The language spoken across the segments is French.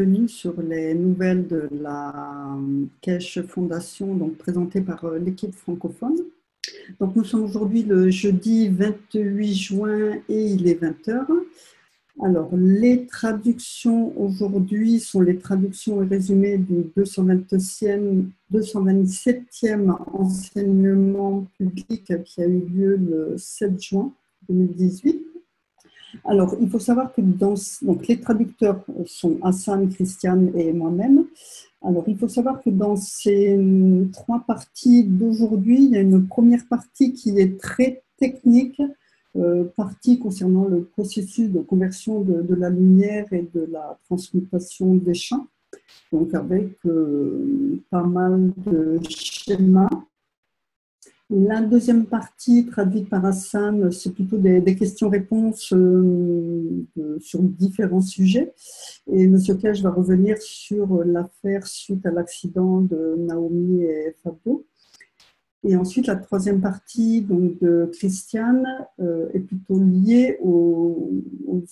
bienvenue sur les nouvelles de la Keshe Fondation, donc présentées par l'équipe francophone. Donc nous sommes aujourd'hui le jeudi 28 juin et il est 20 h. Alors les traductions aujourd'hui sont les traductions et résumés du 227e enseignement public qui a eu lieu le 7 juin 2018. Alors, il faut savoir que donc les traducteurs sont Hassan, Christiane et moi-même. Alors, il faut savoir que dans ces trois parties d'aujourd'hui, il y a une première partie qui est très technique, partie concernant le processus de conversion de la lumière et de la transmutation des champs, donc avec pas mal de schémas. La deuxième partie, traduite par Hassan, c'est plutôt des questions-réponses sur différents sujets. Et M. Keshe va revenir sur l'affaire suite à l'accident de Naomi et Fabio. Et ensuite, la troisième partie donc, de Christiane est plutôt liée aux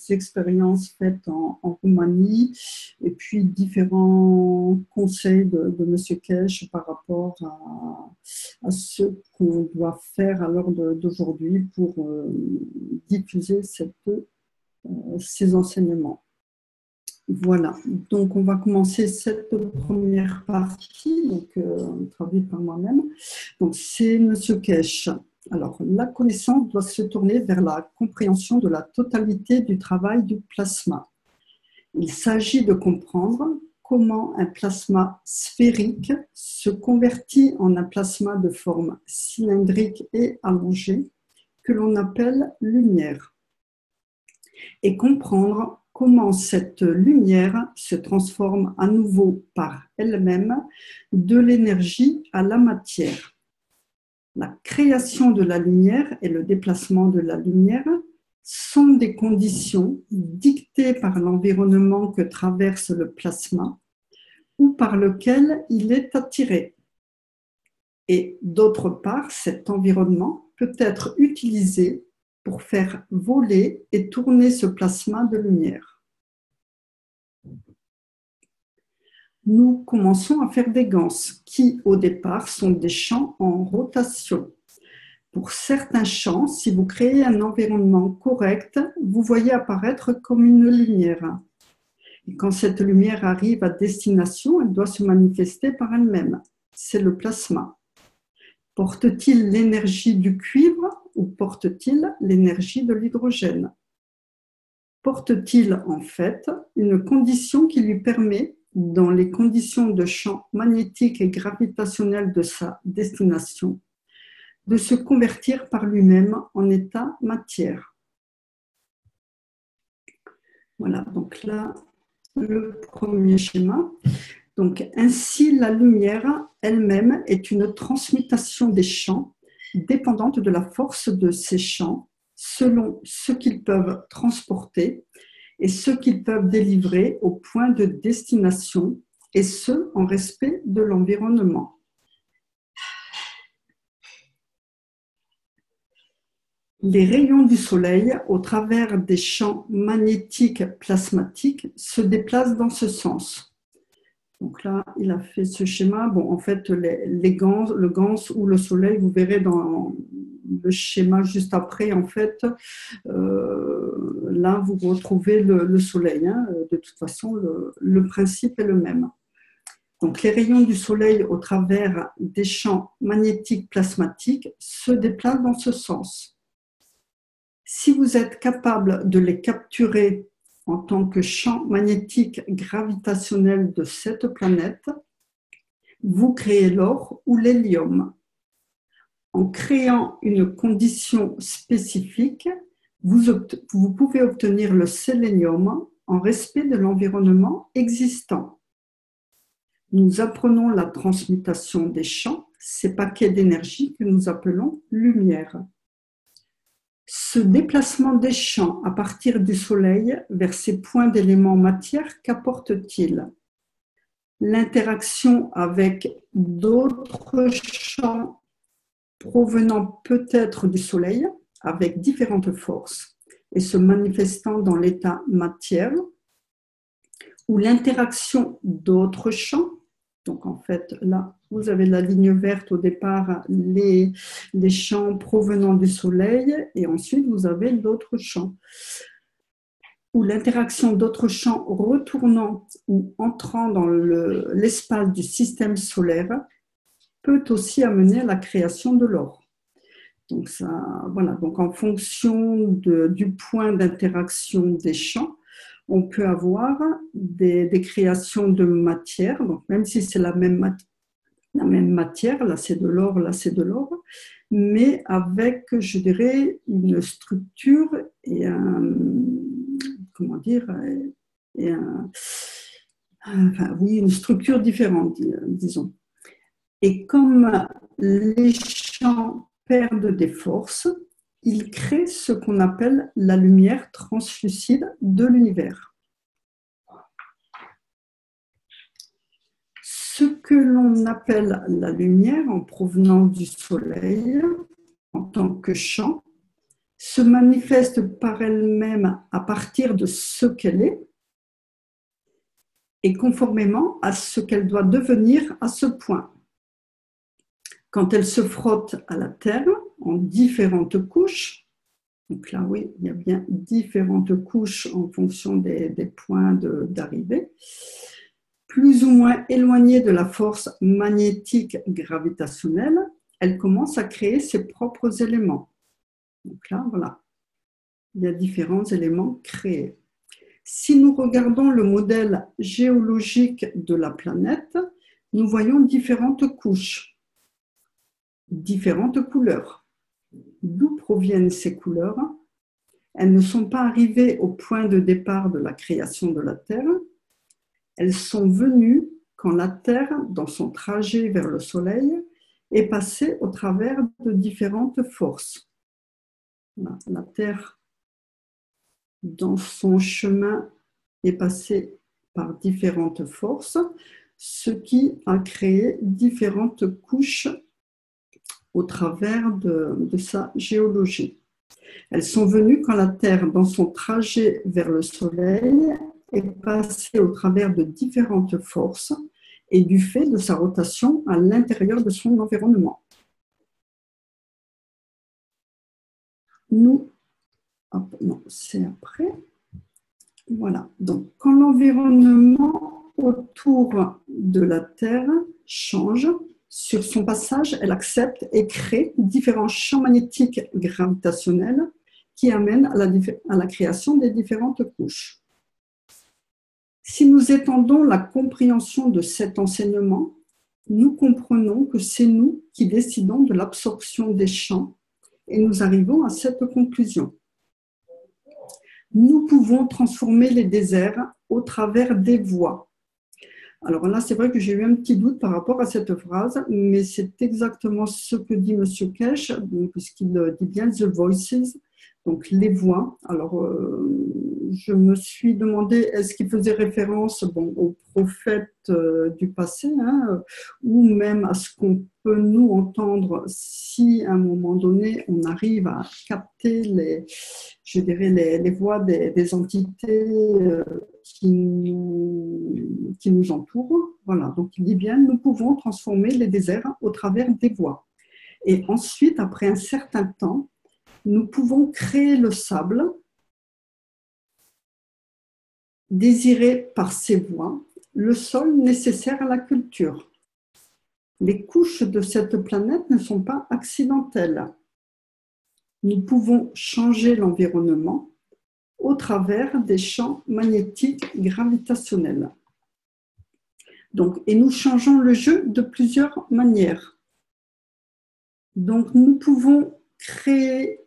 expériences faites en Roumanie et puis différents conseils de M. Keshe par rapport à ce qu'on doit faire à l'heure d'aujourd'hui pour diffuser ces enseignements. Voilà, donc on va commencer cette première partie, donc traduite par moi-même. Donc c'est M. Keshe. Alors, la connaissance doit se tourner vers la compréhension de la totalité du travail du plasma. Il s'agit de comprendre comment un plasma sphérique se convertit en un plasma de forme cylindrique et allongée que l'on appelle lumière, et comprendre comment cette lumière se transforme à nouveau par elle-même de l'énergie à la matière. La création de la lumière et le déplacement de la lumière sont des conditions dictées par l'environnement que traverse le plasma ou par lequel il est attiré. Et d'autre part, cet environnement peut être utilisé pour faire voler et tourner ce plasma de lumière. Nous commençons à faire des ganses qui, au départ, sont des champs en rotation. Pour certains champs, si vous créez un environnement correct, vous voyez apparaître comme une lumière. Et quand cette lumière arrive à destination, elle doit se manifester par elle-même. C'est le plasma. Porte-t-il l'énergie du cuivre ou porte-t-il l'énergie de l'hydrogène? Porte-t-il en fait une condition qui lui permet, dans les conditions de champ magnétique et gravitationnel de sa destination, de se convertir par lui-même en état matière? Voilà, donc là, le premier schéma. Donc, ainsi, la lumière elle-même est une transmutation des champs dépendante de la force de ces champs selon ce qu'ils peuvent transporter et ce qu'ils peuvent délivrer au point de destination, et ce, en respect de l'environnement. Les rayons du soleil, au travers des champs magnétiques plasmatiques, se déplacent dans ce sens. Donc là, il a fait ce schéma. Bon, en fait, le ganse ou le soleil, vous verrez dans le schéma juste après, en fait, là, vous retrouvez le soleil. Hein. De toute façon, le principe est le même. Donc, les rayons du soleil au travers des champs magnétiques plasmatiques se déplacent dans ce sens. Si vous êtes capable de les capturer en tant que champ magnétique gravitationnel de cette planète, vous créez l'or ou l'hélium. En créant une condition spécifique, vous pouvez obtenir le sélénium en respect de l'environnement existant. Nous apprenons la transmutation des champs, ces paquets d'énergie que nous appelons lumière. Ce déplacement des champs à partir du Soleil vers ces points d'éléments matière, qu'apporte-t-il? L'interaction avec d'autres champs provenant peut-être du Soleil, avec différentes forces, et se manifestant dans l'état matière, ou l'interaction d'autres champs. Donc en fait, là, vous avez la ligne verte au départ, les champs provenant du Soleil, et ensuite vous avez d'autres champs. Ou l'interaction d'autres champs retournant ou entrant dans l'espace du système solaire peut aussi amener à la création de l'or. Donc, ça, voilà. Donc en fonction du point d'interaction des champs, on peut avoir des créations de matière, donc même si c'est la même matière, là c'est de l'or, là c'est de l'or, mais avec, je dirais, une structure et comment dire, enfin, oui, une structure différente, disons. Et comme les champs perdent des forces, ils créent ce qu'on appelle la lumière translucide de l'univers. Ce que l'on appelle la lumière en provenance du Soleil, en tant que champ, se manifeste par elle-même à partir de ce qu'elle est et conformément à ce qu'elle doit devenir à ce point. Quand elle se frotte à la Terre en différentes couches, donc là oui, il y a bien différentes couches en fonction des points d'arrivée, plus ou moins éloignée de la force magnétique gravitationnelle, elle commence à créer ses propres éléments. Donc là, voilà, il y a différents éléments créés. Si nous regardons le modèle géologique de la planète, nous voyons différentes couches, différentes couleurs. D'où proviennent ces couleurs? Elles ne sont pas arrivées au point de départ de la création de la Terre. Elles sont venues quand la Terre, dans son trajet vers le Soleil, est passée au travers de différentes forces. La Terre, dans son chemin, est passée par différentes forces, ce qui a créé différentes couches au travers de sa géologie. Elles sont venues quand la Terre, dans son trajet vers le Soleil, est passée au travers de différentes forces et du fait de sa rotation à l'intérieur de son environnement. Non, c'est après. Voilà. Donc, quand l'environnement autour de la Terre change, sur son passage, elle accepte et crée différents champs magnétiques gravitationnels qui amènent à la création des différentes couches. Si nous étendons la compréhension de cet enseignement, nous comprenons que c'est nous qui décidons de l'absorption des champs et nous arrivons à cette conclusion. Nous pouvons transformer les déserts au travers des voies. Alors là, c'est vrai que j'ai eu un petit doute par rapport à cette phrase, mais c'est exactement ce que dit M. Kesh, puisqu'il dit bien « the voices », donc les voix. Alors, je me suis demandé, est-ce qu'il faisait référence aux prophètes du passé, ou même à ce qu'on peut nous entendre si à un moment donné, on arrive à capter les voix des entités qui nous entourent. Voilà, donc il dit bien, nous pouvons transformer les déserts au travers des voies. Et ensuite, après un certain temps, nous pouvons créer le sable désiré par ces voies, le sol nécessaire à la culture. Les couches de cette planète ne sont pas accidentelles. Nous pouvons changer l'environnement au travers des champs magnétiques gravitationnels. Donc, et nous changeons le jeu de plusieurs manières. Donc, nous pouvons créer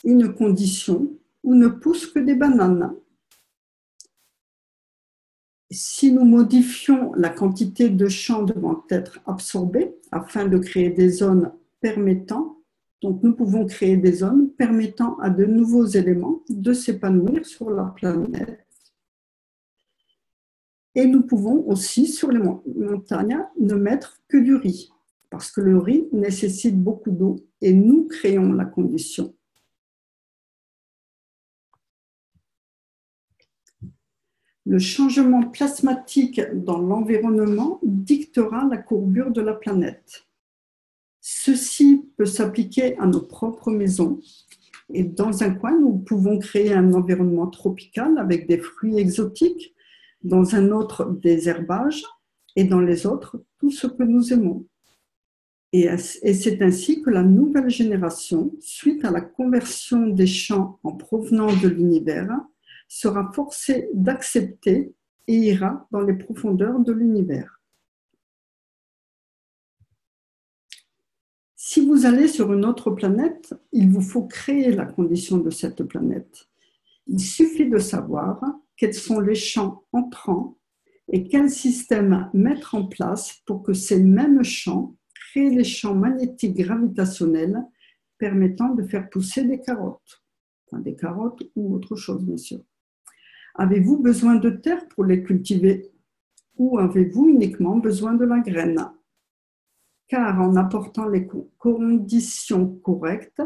une condition où ne poussent que des bananes. Si nous modifions la quantité de champs devant être absorbés afin de créer des zones permettant, donc nous pouvons créer des zones permettant à de nouveaux éléments de s'épanouir sur la planète. Et nous pouvons aussi, sur les montagnes, ne mettre que du riz, parce que le riz nécessite beaucoup d'eau et nous créons la condition. Le changement plasmatique dans l'environnement dictera la courbure de la planète. Ceci peut s'appliquer à nos propres maisons. Et dans un coin, nous pouvons créer un environnement tropical avec des fruits exotiques, dans un autre, des herbages, et dans les autres, tout ce que nous aimons. Et c'est ainsi que la nouvelle génération, suite à la conversion des champs en provenance de l'univers, sera forcée d'accepter et ira dans les profondeurs de l'univers. Si vous allez sur une autre planète, il vous faut créer la condition de cette planète. Il suffit de savoir quels sont les champs entrants et quel système mettre en place pour que ces mêmes champs créent les champs magnétiques gravitationnels permettant de faire pousser des carottes. Enfin, des carottes ou autre chose, bien sûr. Avez-vous besoin de terre pour les cultiver ou avez-vous uniquement besoin de la graine? Car en apportant les conditions correctes,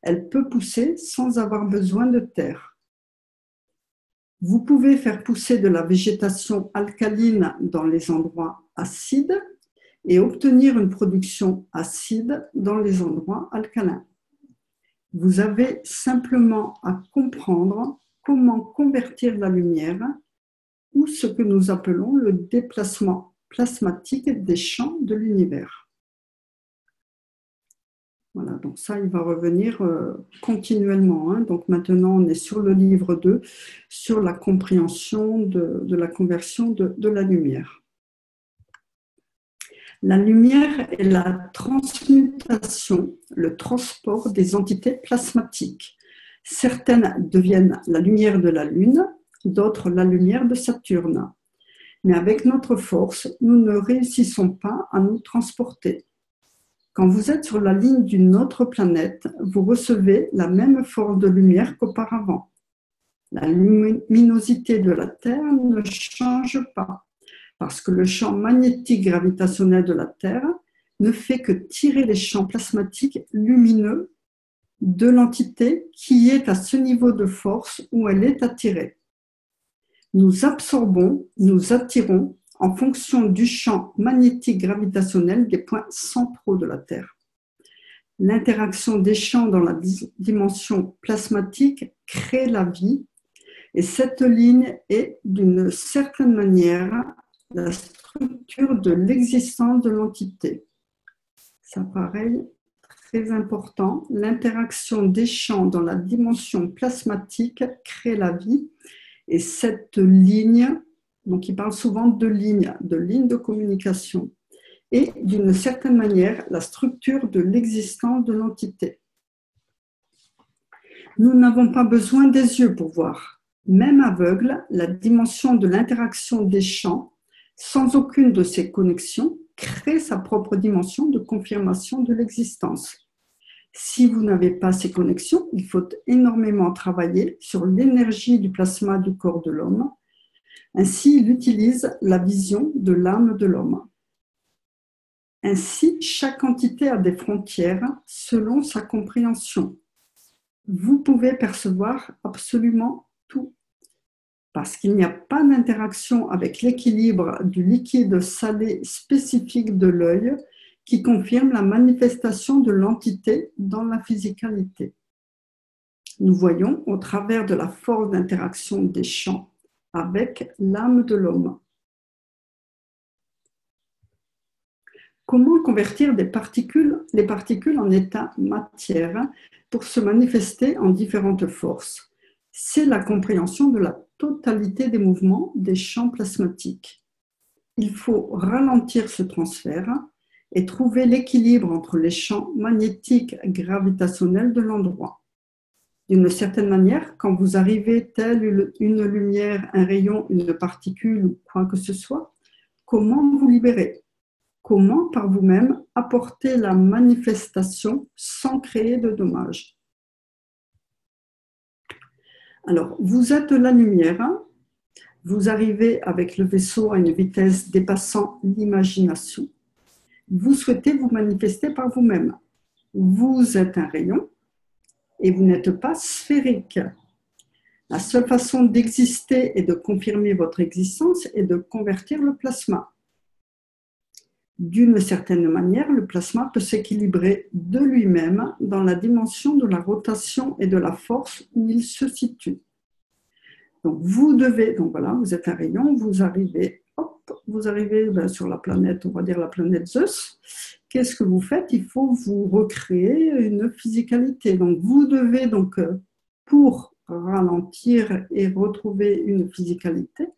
elle peut pousser sans avoir besoin de terre. Vous pouvez faire pousser de la végétation alcaline dans les endroits acides et obtenir une production acide dans les endroits alcalins. Vous avez simplement à comprendre comment convertir la lumière ou ce que nous appelons le déplacement plasmatique des champs de l'univers. Voilà, donc ça, il va revenir continuellement. Hein. Donc maintenant, on est sur le livre 2, sur la compréhension de la conversion de la lumière. La lumière est la transmutation, le transport des entités plasmatiques. Certaines deviennent la lumière de la Lune, d'autres la lumière de Saturne. Mais avec notre force, nous ne réussissons pas à nous transporter. Quand vous êtes sur la ligne d'une autre planète, vous recevez la même force de lumière qu'auparavant. La luminosité de la Terre ne change pas, parce que le champ magnétique gravitationnel de la Terre ne fait que tirer les champs plasmatiques lumineux de l'entité qui est à ce niveau de force où elle est attirée. Nous absorbons, nous attirons en fonction du champ magnétique gravitationnel des points centraux de la Terre. L'interaction des champs dans la dimension plasmatique crée la vie et cette ligne est d'une certaine manière la structure de l'existence de l'entité. Ça paraît très important. L'interaction des champs dans la dimension plasmatique crée la vie et cette ligne, donc il parle souvent de ligne de communication, et d'une certaine manière la structure de l'existence de l'entité. Nous n'avons pas besoin des yeux pour voir. Même aveugle, la dimension de l'interaction des champs, sans aucune de ces connexions, crée sa propre dimension de confirmation de l'existence. Si vous n'avez pas ces connexions, il faut énormément travailler sur l'énergie du plasma du corps de l'homme. Ainsi, il utilise la vision de l'âme de l'homme. Ainsi, chaque entité a des frontières selon sa compréhension. Vous pouvez percevoir absolument tout, parce qu'il n'y a pas d'interaction avec l'équilibre du liquide salé spécifique de l'œil qui confirme la manifestation de l'entité dans la physicalité. Nous voyons au travers de la force d'interaction des champs avec l'âme de l'homme. Comment convertir les particules en état matière pour se manifester en différentes forces? C'est la compréhension de la totalité des mouvements des champs plasmatiques. Il faut ralentir ce transfert et trouver l'équilibre entre les champs magnétiques gravitationnels de l'endroit. D'une certaine manière, quand vous arrivez telle une lumière, un rayon, une particule ou quoi que ce soit, comment vous libérer? Comment par vous-même apporter la manifestation sans créer de dommages? Alors, vous êtes la lumière, vous arrivez avec le vaisseau à une vitesse dépassant l'imagination. Vous souhaitez vous manifester par vous-même. Vous êtes un rayon et vous n'êtes pas sphérique. La seule façon d'exister et de confirmer votre existence est de convertir le plasma. D'une certaine manière, le plasma peut s'équilibrer de lui-même dans la dimension de la rotation et de la force où il se situe. Donc voilà, vous êtes un rayon, vous arrivez sur la planète, on va dire la planète Zeus. Qu'est-ce que vous faites? Il faut vous recréer une physicalité. Donc vous devez pour ralentir et retrouver une physicalité,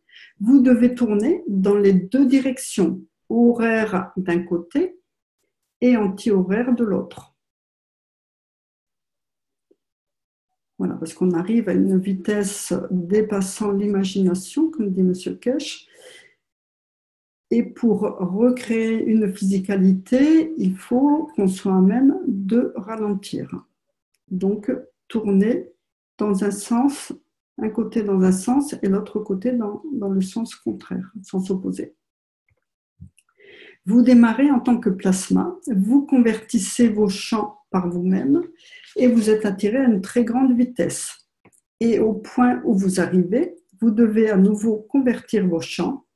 vous devez tourner dans les deux directions, horaire d'un côté et anti-horaire de l'autre. Voilà, parce qu'on arrive à une vitesse dépassant l'imagination, comme dit M. Kesh. Et pour recréer une physicalité, il faut qu'on soit à même de ralentir. Donc, tourner dans un sens, un côté dans un sens et l'autre côté dans le sens contraire, sens opposé. Vous démarrez en tant que plasma, vous convertissez vos champs par vous-même et vous êtes attiré à une très grande vitesse. Et au point où vous arrivez, vous devez à nouveau convertir vos champs,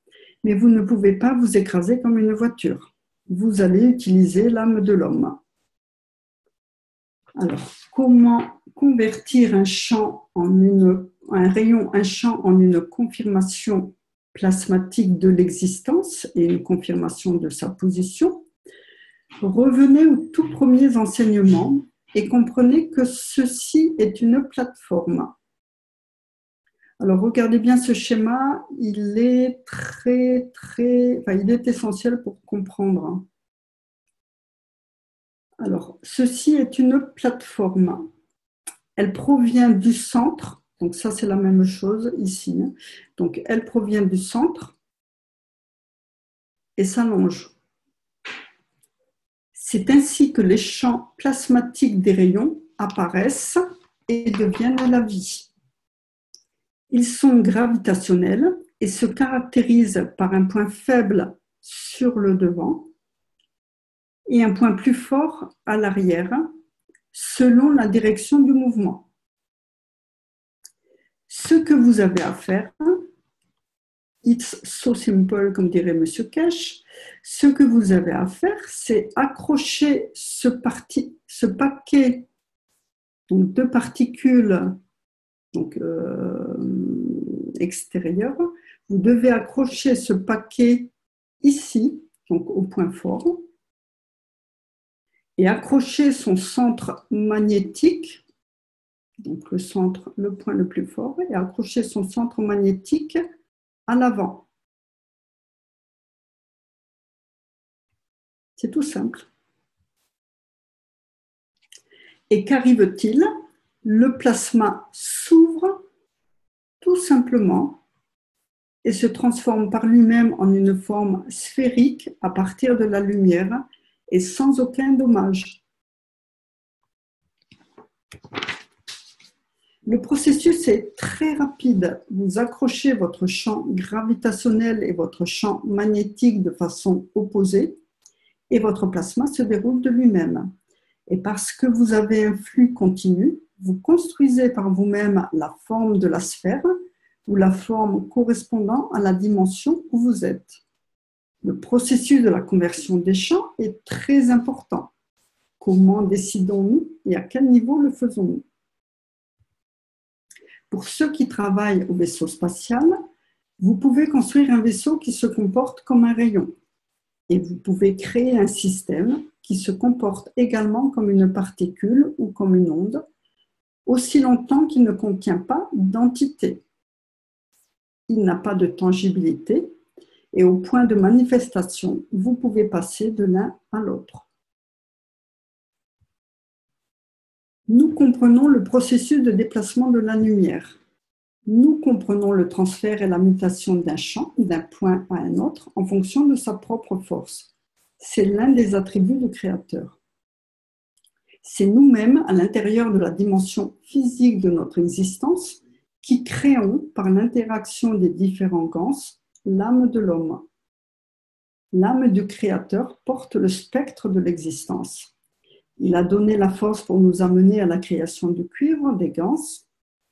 mais vous ne pouvez pas vous écraser comme une voiture. Vous allez utiliser l'âme de l'homme. Alors, comment convertir un champ un champ en une confirmation plasmatique de l'existence et une confirmation de sa position? Revenez aux tout premiers enseignements et comprenez que ceci est une plateforme. Alors, regardez bien ce schéma, il est il est essentiel pour comprendre. Alors, ceci est une plateforme. Elle provient du centre, donc ça c'est la même chose ici. Donc, elle provient du centre et s'allonge. C'est ainsi que les champs plasmatiques des rayons apparaissent et deviennent la vie. Ils sont gravitationnels et se caractérisent par un point faible sur le devant et un point plus fort à l'arrière, selon la direction du mouvement. Ce que vous avez à faire, it's so simple, comme dirait M. Kesh, ce que vous avez à faire, c'est accrocher ce paquet de particules extérieures. Vous devez accrocher ce paquet ici, donc au point fort, et accrocher son centre magnétique, donc le point le plus fort, et accrocher son centre magnétique à l'avant. C'est tout simple. Et qu'arrive-t-il? Le plasma s'ouvre tout simplement et se transforme par lui-même en une forme sphérique à partir de la lumière et sans aucun dommage. Le processus est très rapide. Vous accrochez votre champ gravitationnel et votre champ magnétique de façon opposée et votre plasma se déroule de lui-même. Et parce que vous avez un flux continu, vous construisez par vous-même la forme de la sphère ou la forme correspondant à la dimension où vous êtes. Le processus de la conversion des champs est très important. Comment décidons-nous et à quel niveau le faisons-nous? Pour ceux qui travaillent au vaisseau spatial, vous pouvez construire un vaisseau qui se comporte comme un rayon. Et vous pouvez créer un système qui se comporte également comme une particule ou comme une onde, aussi longtemps qu'il ne contient pas d'entité. Il n'a pas de tangibilité et au point de manifestation, vous pouvez passer de l'un à l'autre. Nous comprenons le processus de déplacement de la lumière. Nous comprenons le transfert et la mutation d'un champ d'un point à un autre en fonction de sa propre force. C'est l'un des attributs du Créateur. C'est nous-mêmes, à l'intérieur de la dimension physique de notre existence, qui créons, par l'interaction des différents gans, l'âme de l'homme. L'âme du Créateur porte le spectre de l'existence. Il a donné la force pour nous amener à la création du cuivre, des gans,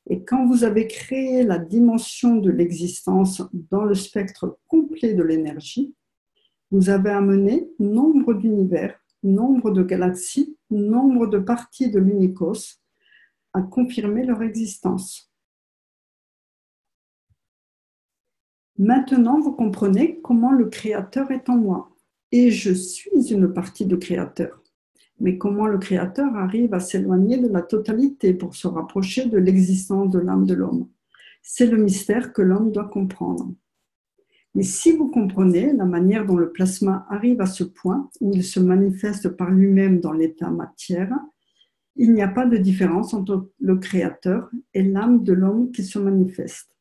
Et quand vous avez créé la dimension de l'existence dans le spectre complet de l'énergie, vous avez amené nombre d'univers, nombre de galaxies, nombre de parties de l'unicos à confirmer leur existence. Maintenant, vous comprenez comment le Créateur est en moi. Et je suis une partie du Créateur. Mais comment le Créateur arrive à s'éloigner de la totalité pour se rapprocher de l'existence de l'âme de l'homme? C'est le mystère que l'homme doit comprendre. Mais si vous comprenez la manière dont le plasma arrive à ce point où il se manifeste par lui-même dans l'état matière, il n'y a pas de différence entre le Créateur et l'âme de l'homme qui se manifeste.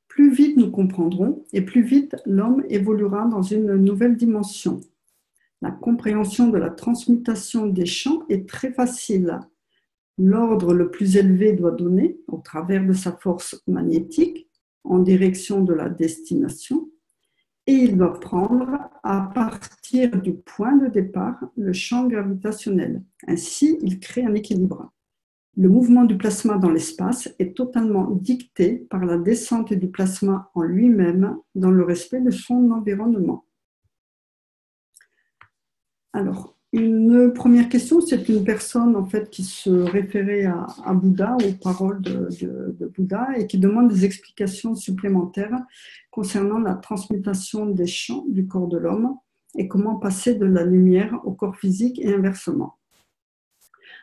Plus vite nous comprendrons et plus vite l'homme évoluera dans une nouvelle dimension. La compréhension de la transmutation des champs est très facile. L'ordre le plus élevé doit donner, au travers de sa force magnétique, en direction de la destination, et il doit prendre, à partir du point de départ, le champ gravitationnel. Ainsi, il crée un équilibre. Le mouvement du plasma dans l'espace est totalement dicté par la descente du plasma en lui-même dans le respect de son environnement. Alors, une première question, c'est une personne en fait qui se référait à Bouddha, aux paroles de Bouddha, et qui demande des explications supplémentaires concernant la transmutation des champs du corps de l'homme et comment passer de la lumière au corps physique et inversement.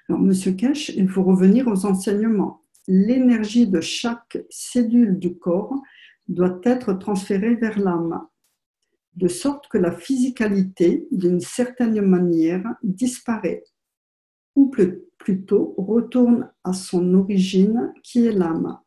Alors, Monsieur Kesh, il faut revenir aux enseignements. L'énergie de chaque cellule du corps doit être transférée vers l'âme, de sorte que la physicalité, d'une certaine manière, disparaît, ou plutôt retourne à son origine, qui est l'âme.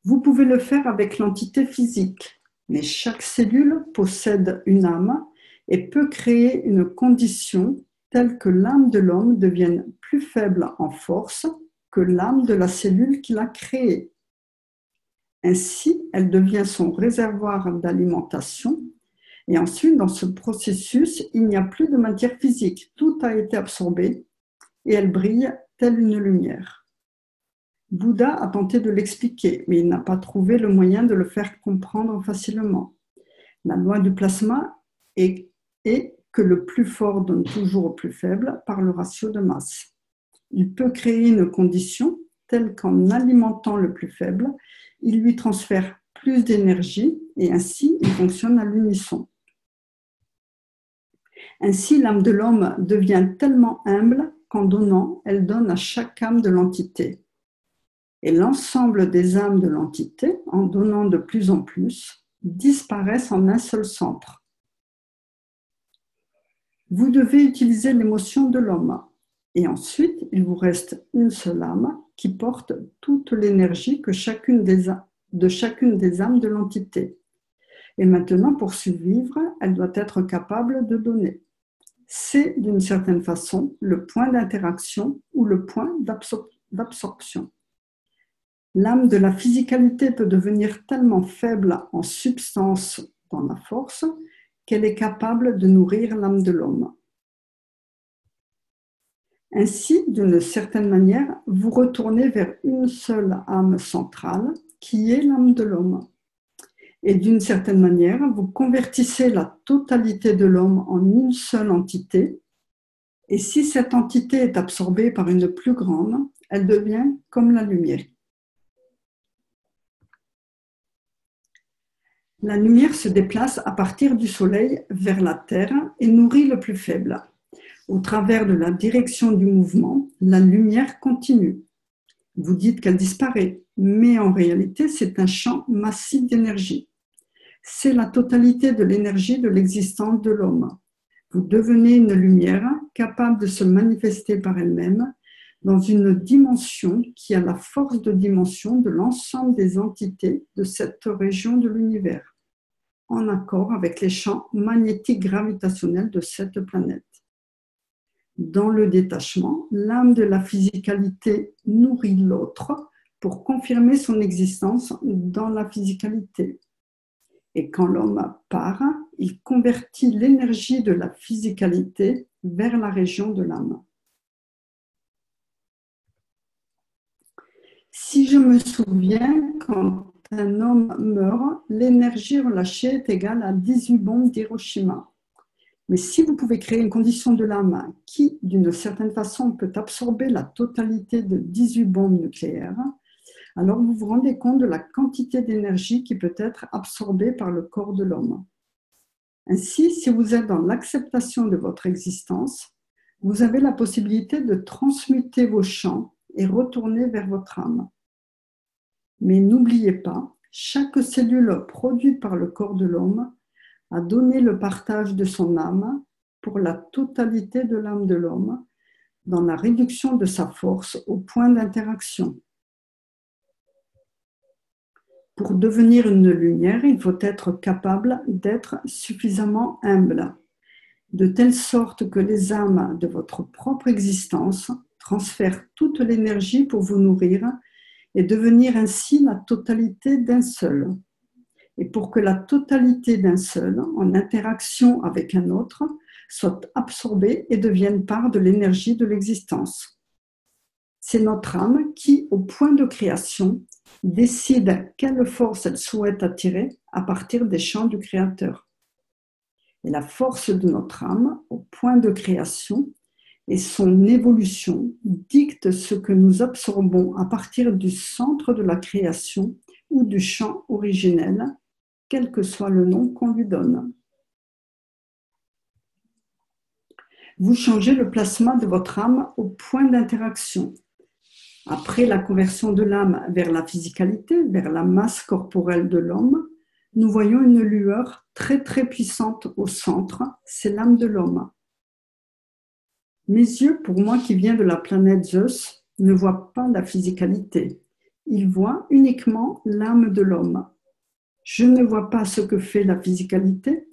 Vous pouvez le faire avec l'entité physique, mais chaque cellule possède une âme et peut créer une condition telle que l'âme de l'homme devienne plus faible en force que l'âme de la cellule qui l'a créée. Ainsi, elle devient son réservoir d'alimentation et ensuite, dans ce processus, il n'y a plus de matière physique. Tout a été absorbé et elle brille telle une lumière. Bouddha a tenté de l'expliquer, mais il n'a pas trouvé le moyen de le faire comprendre facilement. La loi du plasma est que le plus fort donne toujours au plus faible par le ratio de masse. Il peut créer une condition telle qu'en alimentant le plus faible, il lui transfère plus d'énergie et ainsi il fonctionne à l'unisson. Ainsi, l'âme de l'homme devient tellement humble qu'en donnant, elle donne à chaque âme de l'entité. Et l'ensemble des âmes de l'entité, en donnant de plus en plus, disparaissent en un seul centre. Vous devez utiliser l'émotion de l'homme. Et ensuite, il vous reste une seule âme qui porte toute l'énergie de chacune des âmes de l'entité. Et maintenant, pour survivre, elle doit être capable de donner. C'est, d'une certaine façon, le point d'interaction ou le point d'absorption. L'âme de la physicalité peut devenir tellement faible en substance dans la force qu'elle est capable de nourrir l'âme de l'homme. Ainsi, d'une certaine manière, vous retournez vers une seule âme centrale qui est l'âme de l'homme. Et d'une certaine manière, vous convertissez la totalité de l'homme en une seule entité. Et si cette entité est absorbée par une plus grande, elle devient comme la lumière. La lumière se déplace à partir du soleil vers la terre et nourrit le plus faible. Au travers de la direction du mouvement, la lumière continue. Vous dites qu'elle disparaît, mais en réalité, c'est un champ massif d'énergie. C'est la totalité de l'énergie de l'existence de l'homme. Vous devenez une lumière capable de se manifester par elle-même dans une dimension qui a la force de dimension de l'ensemble des entités de cette région de l'univers, en accord avec les champs magnétiques gravitationnels de cette planète. Dans le détachement, l'âme de la physicalité nourrit l'autre pour confirmer son existence dans la physicalité. Et quand l'homme part, il convertit l'énergie de la physicalité vers la région de l'âme. Si je me souviens, quand un homme meurt, l'énergie relâchée est égale à 18 bombes d'Hiroshima. Mais si vous pouvez créer une condition de l'âme qui, d'une certaine façon, peut absorber la totalité de 18 bombes nucléaires, alors vous vous rendez compte de la quantité d'énergie qui peut être absorbée par le corps de l'homme. Ainsi, si vous êtes dans l'acceptation de votre existence, vous avez la possibilité de transmuter vos champs et retourner vers votre âme. Mais n'oubliez pas, chaque cellule produite par le corps de l'homme a donné le partage de son âme pour la totalité de l'âme de l'homme dans la réduction de sa force au point d'interaction. Pour devenir une lumière, il faut être capable d'être suffisamment humble, de telle sorte que les âmes de votre propre existence transfèrent toute l'énergie pour vous nourrir et devenir ainsi la totalité d'un seul. Et pour que la totalité d'un seul, en interaction avec un autre, soit absorbée et devienne part de l'énergie de l'existence. C'est notre âme qui, au point de création, décide quelle force elle souhaite attirer à partir des champs du Créateur. Et la force de notre âme, au point de création, et son évolution dictent ce que nous absorbons à partir du centre de la création ou du champ originel, quel que soit le nom qu'on lui donne. Vous changez le plasma de votre âme au point d'interaction. Après la conversion de l'âme vers la physicalité, vers la masse corporelle de l'homme, nous voyons une lueur très très puissante au centre, c'est l'âme de l'homme. Mes yeux, pour moi qui viens de la planète Zeus, ne voient pas la physicalité. Ils voient uniquement l'âme de l'homme. Je ne vois pas ce que fait la physicalité,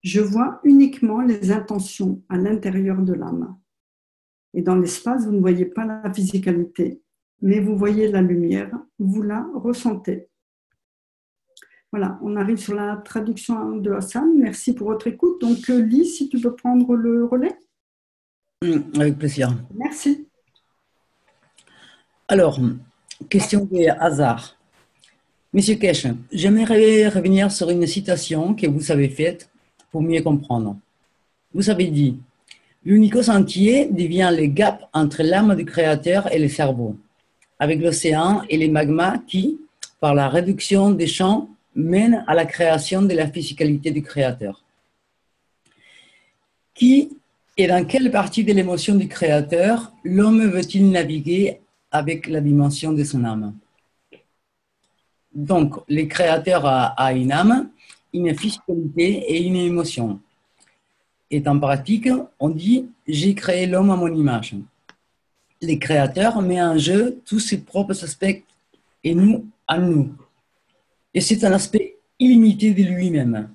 je vois uniquement les intentions à l'intérieur de l'âme. Et dans l'espace, vous ne voyez pas la physicalité, mais vous voyez la lumière, vous la ressentez. Voilà, on arrive sur la traduction de Hassan. Merci pour votre écoute. Donc, Lise, si tu peux prendre le relais. Avec plaisir. Merci. Alors, question de hasard. Monsieur Kesh, j'aimerais revenir sur une citation que vous avez faite pour mieux comprendre. Vous avez dit « L'unique entier devient le gap entre l'âme du Créateur et le cerveau, avec l'océan et les magmas qui, par la réduction des champs, mènent à la création de la physicalité du Créateur. Qui et dans quelle partie de l'émotion du Créateur l'homme veut-il naviguer avec la dimension de son âme ?» Donc, le Créateur a une âme, une physicalité et une émotion. Et en pratique, on dit « j'ai créé l'homme à mon image ». Le Créateur met en jeu tous ses propres aspects et nous en nous. Et c'est un aspect illimité de lui-même.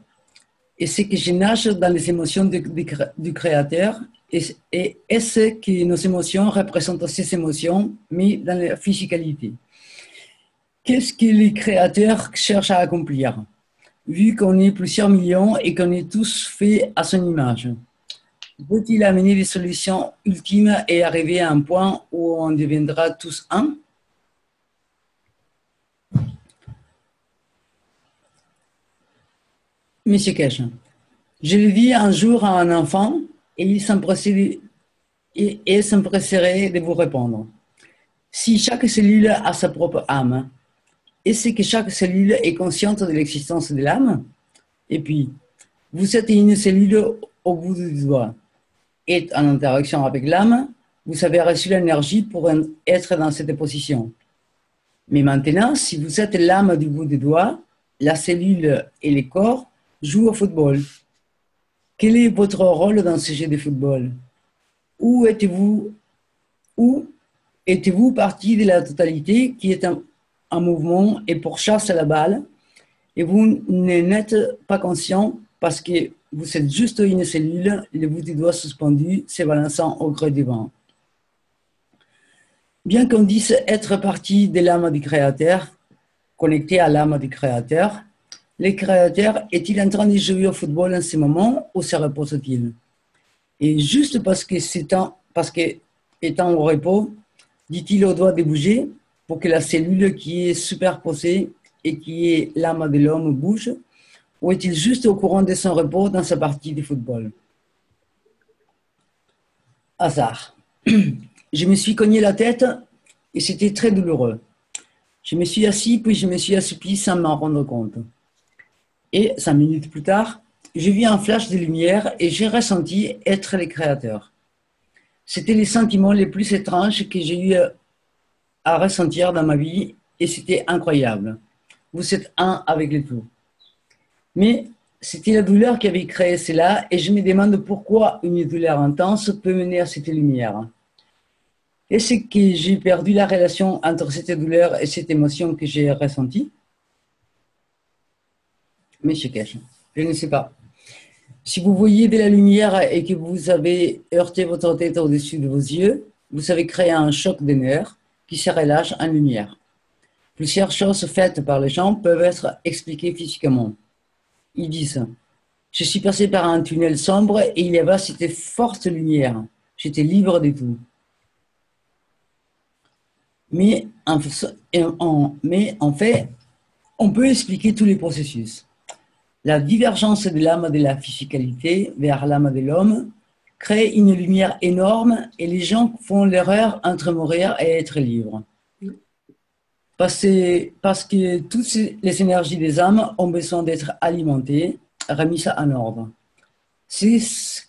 Et ce que je nage dans les émotions du Créateur et ce que nos émotions représentent ces émotions, mais dans la physicalité. Qu'est-ce que les créateurs cherchent à accomplir, vu qu'on est plusieurs millions et qu'on est tous faits à son image? Veut-il amener des solutions ultimes et arriver à un point où on deviendra tous un? Monsieur Kesh, je l'ai dit un jour à un enfant et il s'empresserait de vous répondre. Si chaque cellule a sa propre âme, est-ce que chaque cellule est consciente de l'existence de l'âme? Et puis, vous êtes une cellule au bout du doigt. Et en interaction avec l'âme, vous avez reçu l'énergie pour être dans cette position. Mais maintenant, si vous êtes l'âme du bout du doigt, la cellule et le corps jouent au football. Quel est votre rôle dans ce jeu de football? Où êtes-vous partie de la totalité qui est en mouvement et pourchasse la balle et vous n'êtes pas conscient parce que vous êtes juste une cellule, le bout du doigt suspendu, se balançant au gré du vent. Bien qu'on dise être partie de l'âme du Créateur, connecté à l'âme du Créateur, le créateur est-il en train de jouer au football en ce moment ou se repose-t-il? Et juste parce que étant au repos, dit-il au doigt de bouger pour que la cellule qui est superposée et qui est l'âme de l'homme bouge, ou est-il juste au courant de son repos dans sa partie de football? Hasard. Je me suis cogné la tête et c'était très douloureux. Je me suis assis, puis je me suis assoupi sans m'en rendre compte. Et 5 minutes plus tard, j'ai vu un flash de lumière et j'ai ressenti être le créateur. C'était les sentiments les plus étranges que j'ai eu à ressentir dans ma vie et c'était incroyable. Vous êtes un avec le tout. Mais c'était la douleur qui avait créé cela et je me demande pourquoi une douleur intense peut mener à cette lumière. Est-ce que j'ai perdu la relation entre cette douleur et cette émotion que j'ai ressentie? Monsieur Cash, je ne sais pas. Si vous voyez de la lumière et que vous avez heurté votre tête au-dessus de vos yeux, vous avez créé un choc de nerfs qui se relâche en lumière. Plusieurs choses faites par les gens peuvent être expliquées physiquement. Ils disent: je suis passé par un tunnel sombre et il y avait cette forte lumière. J'étais libre de tout. Mais en fait, on peut expliquer tous les processus. La divergence de l'âme de la physicalité vers l'âme de l'homme crée une lumière énorme et les gens font l'erreur entre mourir et être libres. Parce que toutes les énergies des âmes ont besoin d'être alimentées, remises en ordre. C'est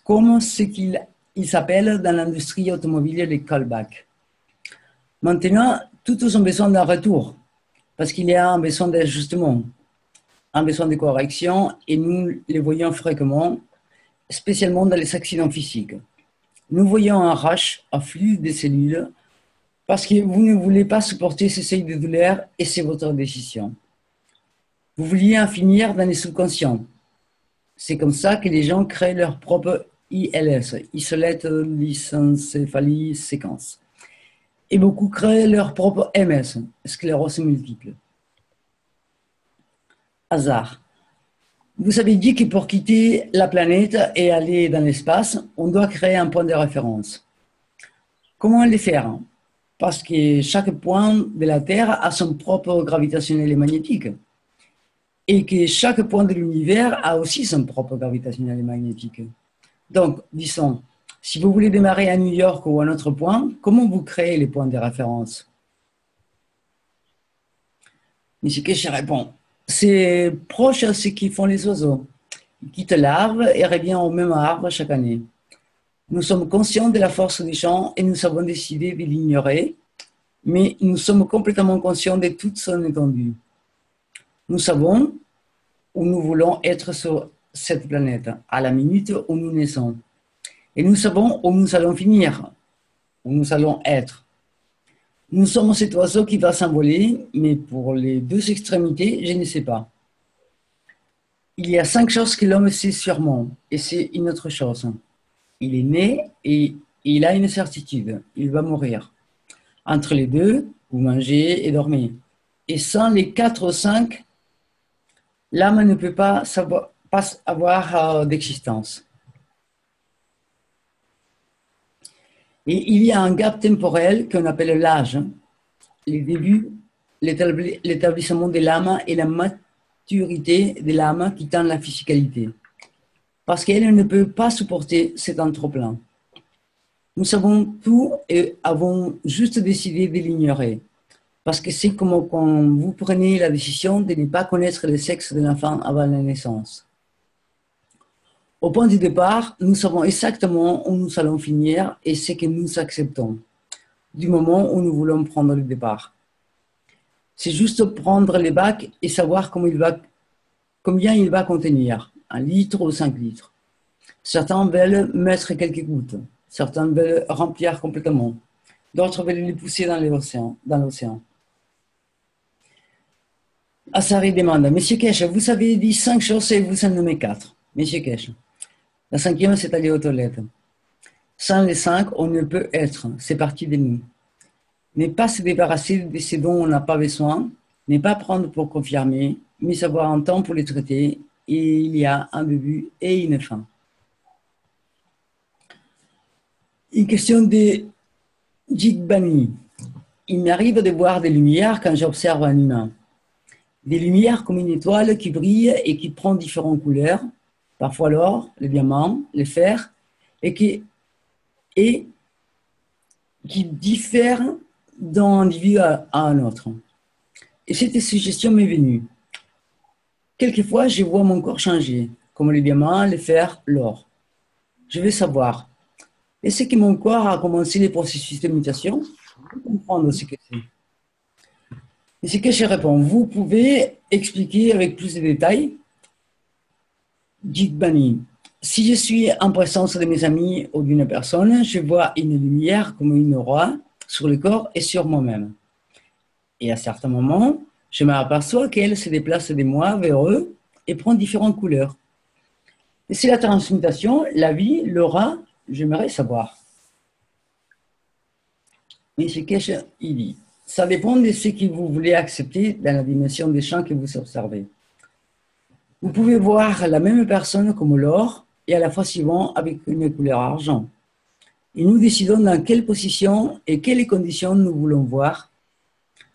comme ce qu'il s'appelle dans l'industrie automobile les callbacks. Maintenant, tous ont besoin d'un retour, parce qu'il y a un besoin d'ajustement, un besoin de correction, et nous les voyons fréquemment, spécialement dans les accidents physiques. Nous voyons un rush, un flux de cellules, parce que vous ne voulez pas supporter ce seuil de douleur, et c'est votre décision. Vous vouliez en finir dans les subconscients. C'est comme ça que les gens créent leur propre ILS, Isolate Lysencéphalie Séquence. Et beaucoup créent leur propre MS, sclérose multiple. Hasard. Vous avez dit que pour quitter la planète et aller dans l'espace, on doit créer un point de référence. Comment le faire? Parce que chaque point de la Terre a son propre gravitationnel et magnétique. Et que chaque point de l'univers a aussi son propre gravitationnel et magnétique. Donc, disons, si vous voulez démarrer à New York ou à un autre point, comment vous créez les points de référence? Monsieur Keshe répond: c'est proche à ce qu'ils font les oiseaux. Ils quittent l'arbre et reviennent au même arbre chaque année. Nous sommes conscients de la force des champs et nous avons décidé de l'ignorer, mais nous sommes complètement conscients de toute son étendue. Nous savons où nous voulons être sur cette planète, à la minute où nous naissons. Et nous savons où nous allons finir, où nous allons être. Nous sommes cet oiseau qui va s'envoler, mais pour les deux extrémités, je ne sais pas. Il y a 5 choses que l'homme sait sûrement, et c'est une autre chose. Il est né et il a une certitude, il va mourir. Entre les deux, vous mangez et dormez. Et sans les 4 ou 5, l'âme ne peut pas avoir d'existence. Et il y a un gap temporel qu'on appelle l'âge, les débuts, l'établissement de l'âme et la maturité de l'âme quittant la physicalité. Parce qu'elle ne peut pas supporter cet entreplan. Nous savons tout et avons juste décidé de l'ignorer. Parce que c'est comme quand vous prenez la décision de ne pas connaître le sexe de l'enfant avant la naissance. Au point du départ, nous savons exactement où nous allons finir et ce que nous acceptons, du moment où nous voulons prendre le départ. C'est juste prendre le bac et savoir combien il va contenir, 1 litre ou 5 litres. Certains veulent mettre quelques gouttes, certains veulent remplir complètement, d'autres veulent les pousser dans l'océan. Assari demande: Monsieur Keshe, vous avez dit 5 choses et vous en nommez 4. Monsieur Keshe, la 5e, c'est aller aux toilettes. Sans les 5, on ne peut être, c'est parti de nous. Ne pas se débarrasser de ce dont on n'a pas besoin, ne pas prendre pour confirmer, mais savoir un temps pour les traiter, et il y a un début et une fin. Une question de Jigbani. Il m'arrive de voir des lumières quand j'observe un humain. Des lumières comme une étoile qui brille et qui prend différentes couleurs, parfois l'or, le diamant, le fer, et qui diffèrent d'un individu à un autre. Et cette suggestion m'est venue. Quelquefois, je vois mon corps changer, comme le diamant, le fer, l'or. Je veux savoir, est-ce que mon corps a commencé les processus de mutation? Je veux comprendre ce que c'est. Et ce que je réponds, vous pouvez expliquer avec plus de détails? Jigbani. Si je suis en présence de mes amis ou d'une personne, je vois une lumière comme une aura sur le corps et sur moi-même. Et à certains moments, je m'aperçois qu'elle se déplace de moi vers eux et prend différentes couleurs. Et c'est la transmutation, la vie, l'aura, j'aimerais savoir. Mais ce que il dit, ça dépend de ce que vous voulez accepter dans la dimension des champs que vous observez. Vous pouvez voir la même personne comme l'or et à la fois suivant avec une couleur argent. Et nous décidons dans quelle position et quelles conditions nous voulons voir.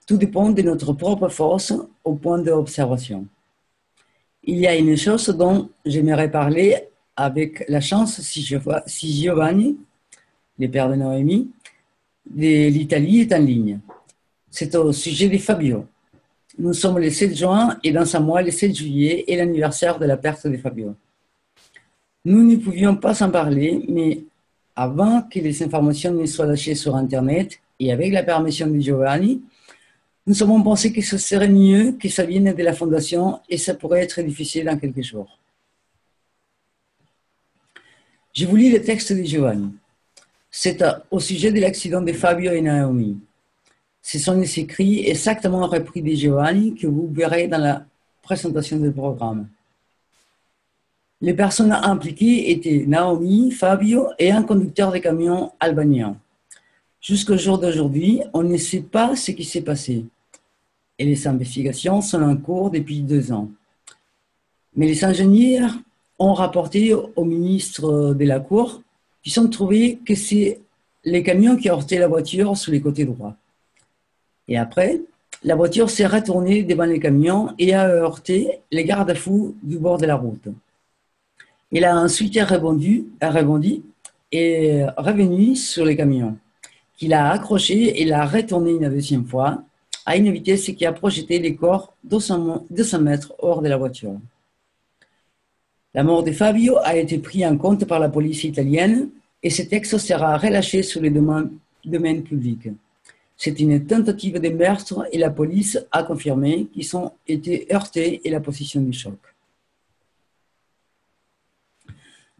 Tout dépend de notre propre force au point d'observation. Il y a une chose dont j'aimerais parler avec la chance si Giovanni, le père de Noémie, de l'Italie, est en ligne. C'est au sujet de Fabio. Nous sommes le 7 juin et dans un mois, le 7 juillet, est l'anniversaire de la perte de Fabio. Nous ne pouvions pas en parler, mais avant que les informations ne soient lâchées sur Internet et avec la permission de Giovanni, nous avons pensé que ce serait mieux que ça vienne de la Fondation et ça pourrait être difficile dans quelques jours. Je vous lis le texte de Giovanni. C'est au sujet de l'accident de Fabio et Naomi. Ce sont les écrits exactement repris de Giovanni que vous verrez dans la présentation du programme. Les personnes impliquées étaient Naomi, Fabio et un conducteur de camion albanien. Jusqu'au jour d'aujourd'hui, on ne sait pas ce qui s'est passé. Et les investigations sont en cours depuis 2 ans. Mais les ingénieurs ont rapporté au ministre de la Cour qu'ils ont trouvé que c'est les camions qui heurtaient la voiture sur les côtés droits. Et après, la voiture s'est retournée devant les camions et a heurté les garde-fous du bord de la route. Il a ensuite rebondi et revenu sur les camions, qu'il a accroché et l'a retourné une deuxième fois à une vitesse qui a projeté les corps 200 mètres hors de la voiture. La mort de Fabio a été prise en compte par la police italienne et ce texte sera relâché sur le domaine public. C'est une tentative de meurtre et la police a confirmé qu'ils ont été heurtés et la position du choc.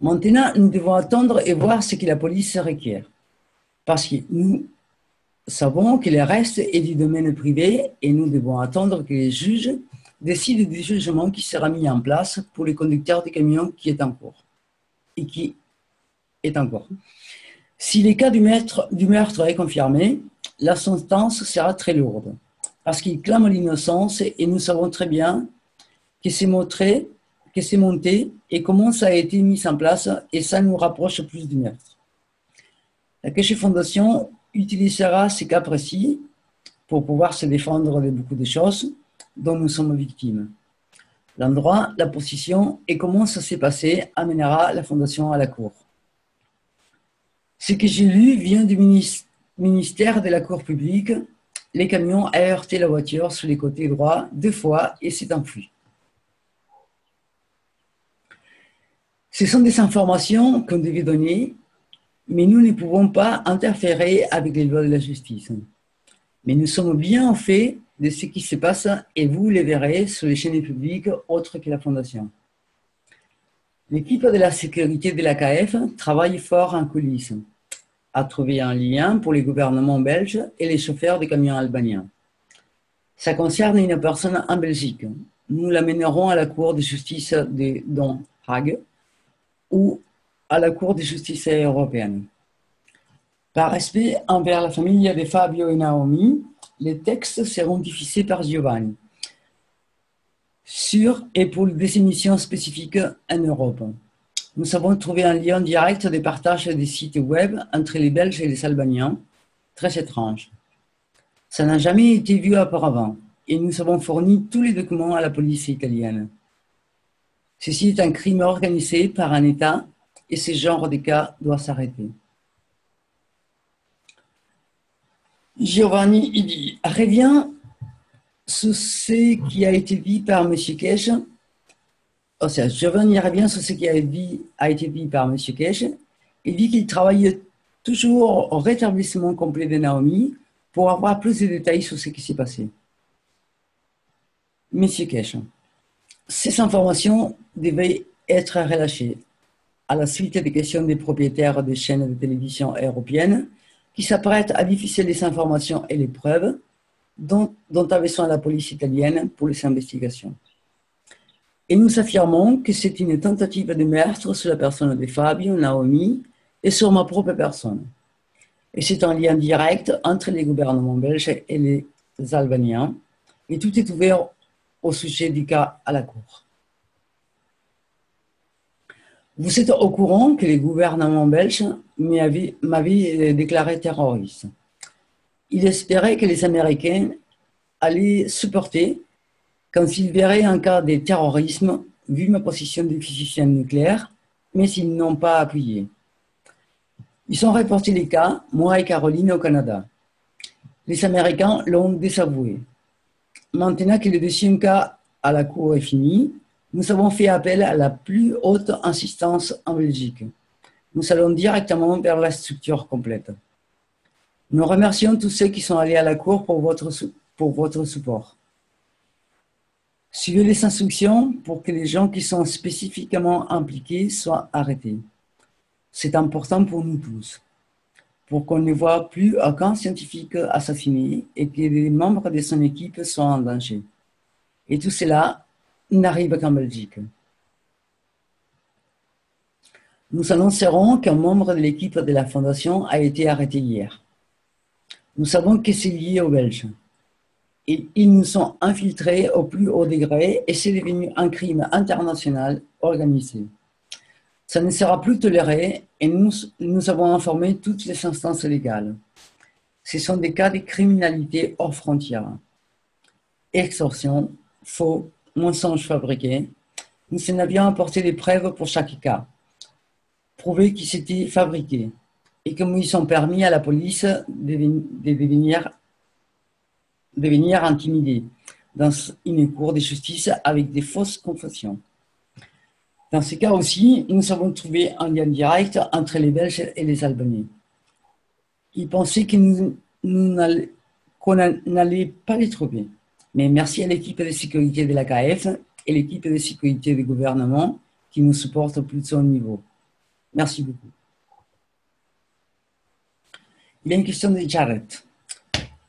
Maintenant, nous devons attendre et voir ce que la police requiert. Parce que nous savons que le reste est du domaine privé et nous devons attendre que les juges décident du jugement qui sera mis en place pour les conducteurs de camions qui est en cours. Si le cas du meurtre est confirmé, la sentence sera très lourde parce qu'il clame l'innocence et nous savons très bien que c'est monté et comment ça a été mis en place et ça nous rapproche plus du meurtre. La Keshe Fondation utilisera ces cas précis pour pouvoir se défendre de beaucoup de choses dont nous sommes victimes. L'endroit, la position et comment ça s'est passé amènera la Fondation à la Cour. Ce que j'ai lu vient du ministère de la Cour publique. Les camions ont heurté la voiture sur les côtés droits 2 fois et s'est enfui. Ce sont des informations qu'on devait donner, mais nous ne pouvons pas interférer avec les lois de la justice. Mais nous sommes bien au fait de ce qui se passe et vous les verrez sur les chaînes publiques autres que la Fondation. L'équipe de la sécurité de l'AKF travaille fort en coulisses à trouver un lien pour les gouvernements belges et les chauffeurs de camions albaniens. Ça concerne une personne en Belgique. Nous l'amènerons à la Cour de justice de Den Haag ou à la Cour de justice européenne. Par respect envers la famille de Fabio et Naomi, les textes seront diffusés par Giovanni. sur et pour des émissions spécifiques en Europe. Nous avons trouvé un lien direct de partage des sites web entre les Belges et les Albaniens, très étrange. Ça n'a jamais été vu auparavant et nous avons fourni tous les documents à la police italienne. Ceci est un crime organisé par un État et ce genre de cas doit s'arrêter. Giovanni il dit, revient sur ce qui a été dit par M. Kesh. Giovanni revient sur ce qui a été dit par M. Kesh. Il dit qu'il travaille toujours au rétablissement complet de Naomi pour avoir plus de détails sur ce qui s'est passé. M. Kesh, ces informations devaient être relâchées à la suite des questions des propriétaires des chaînes de télévision européennes qui s'apprêtent à diffuser les informations et les preuves dont a besoin la police italienne pour les investigations. Et nous affirmons que c'est une tentative de meurtre sur la personne de Fabio, Naomi et sur ma propre personne. Et c'est un lien direct entre les gouvernements belges et les Albaniens. Et tout est ouvert au sujet du cas à la Cour. Vous êtes au courant que le gouvernement belge m'avait déclaré terroriste. Il espérait que les Américains allaient supporter quand ils verraient un cas de terrorisme, vu ma position de physicien nucléaire, mais ils n'ont pas appuyé. Ils ont reporté les cas, moi et Caroline, au Canada. Les Américains l'ont désavoué. Maintenant que le deuxième cas à la Cour est fini, nous avons fait appel à la plus haute instance en Belgique. Nous allons directement vers la structure complète. Nous remercions tous ceux qui sont allés à la Cour pour votre support. Suivez les instructions pour que les gens qui sont spécifiquement impliqués soient arrêtés. C'est important pour nous tous, pour qu'on ne voit plus aucun scientifique assassiné et que les membres de son équipe soient en danger. Et tout cela n'arrive qu'en Belgique. Nous annoncerons qu'un membre de l'équipe de la Fondation a été arrêté hier. Nous savons que c'est lié aux Belges. Et ils nous sont infiltrés au plus haut degré et c'est devenu un crime international organisé. Ça ne sera plus toléré et nous avons informé toutes les instances légales. Ce sont des cas de criminalité hors frontières. Extorsion, faux, mensonges fabriqués. Nous en avions apporté des preuves pour chaque cas, prouvé qu'ils étaient fabriqués et comme ils ont permis à la police de devenir intimidés dans une cour de justice avec des fausses confessions. Dans ce cas aussi, nous avons trouvé un lien direct entre les Belges et les Albanais. Ils pensaient qu'on n'allait pas les trouver. Mais merci à l'équipe de sécurité de l'AKF et l'équipe de sécurité du gouvernement qui nous supportent au plus haut niveau. Merci beaucoup. Il y a une question de Jared.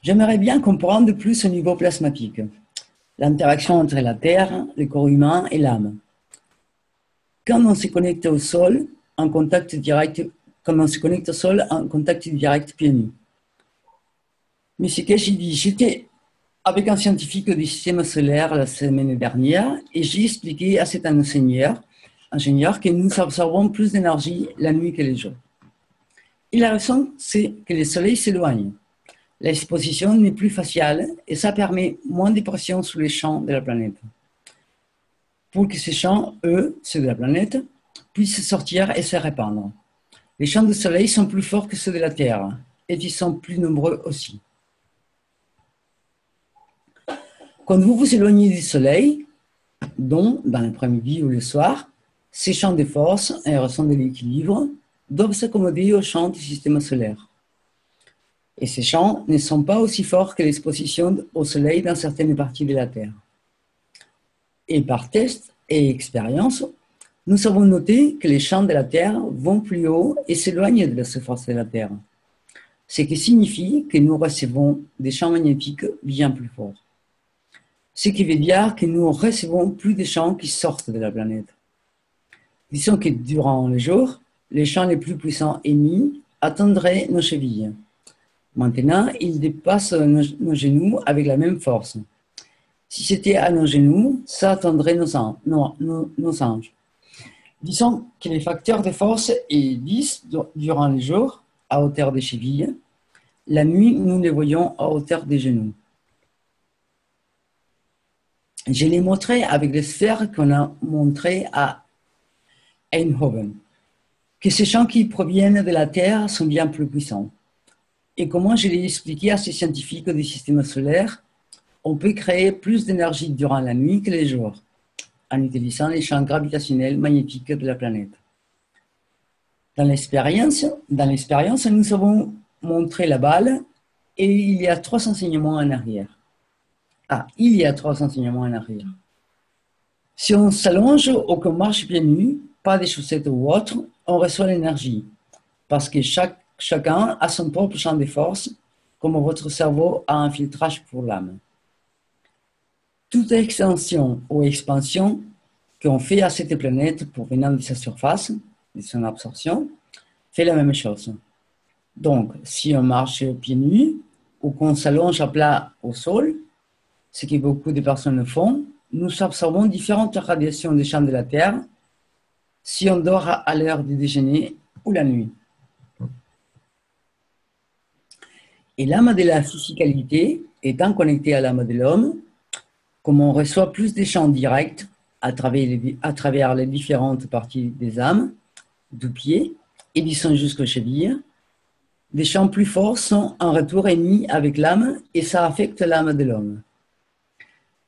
J'aimerais bien comprendre plus au niveau plasmatique, l'interaction entre la Terre, le corps humain et l'âme. Quand on se connecte au sol, en contact direct pieds nus. Mais ce que j'ai dit, j'étais avec un scientifique du système solaire la semaine dernière et j'ai expliqué à cet ingénieur que nous absorbons plus d'énergie la nuit que le jour. Et la raison, c'est que le soleil s'éloigne. L'exposition n'est plus faciale et ça permet moins de pression sur les champs de la planète. Pour que ces champs, ceux de la planète, puissent sortir et se répandre. Les champs du soleil sont plus forts que ceux de la Terre et ils sont plus nombreux aussi. Quand vous vous éloignez du soleil, donc dans l'après-midi ou le soir, ces champs de force, en raison de l'équilibre, doivent s'accommoder aux champs du système solaire. Et ces champs ne sont pas aussi forts que l'exposition au soleil dans certaines parties de la Terre. Et par test et expérience, nous avons noté que les champs de la Terre vont plus haut et s'éloignent de la surface de la Terre, ce qui signifie que nous recevons des champs magnétiques bien plus forts. Ce qui veut dire que nous recevons plus de champs qui sortent de la planète. Disons que durant le jour, les champs les plus puissants émis atteindraient nos chevilles. Maintenant, ils dépassent nos genoux avec la même force. Si c'était à nos genoux, ça attendrait nos anges. Disons que les facteurs de force est 10 durant les jours, à hauteur des chevilles. La nuit, nous les voyons à hauteur des genoux. Je les montrais avec les sphères qu'on a montrées à Eindhoven, que ces champs qui proviennent de la Terre sont bien plus puissants. Et comment je l'ai expliqué à ces scientifiques du système solaire, on peut créer plus d'énergie durant la nuit que les jours, en utilisant les champs gravitationnels magnétiques de la planète. Dans l'expérience, nous avons montré la balle et il y a 3 enseignements en arrière. Il y a 3 enseignements en arrière. Si on s'allonge ou qu'on marche pieds nus, pas des chaussettes ou autre, on reçoit l'énergie. Parce que chacun a son propre champ de force, comme votre cerveau a un filtrage pour l'âme. Toute extension ou expansion qu'on fait à cette planète provenant de sa surface, de son absorption, fait la même chose. Donc, si on marche pieds nus ou qu'on s'allonge à plat au sol, ce que beaucoup de personnes font, nous absorbons différentes radiations des champs de la Terre si on dort à l'heure du déjeuner ou la nuit. Et l'âme de la physicalité, étant connectée à l'âme de l'homme, comme on reçoit plus de champs directs à travers les différentes parties des âmes, du pied et disons jusqu'aux chevilles, des champs plus forts sont en retour émis avec l'âme et ça affecte l'âme de l'homme.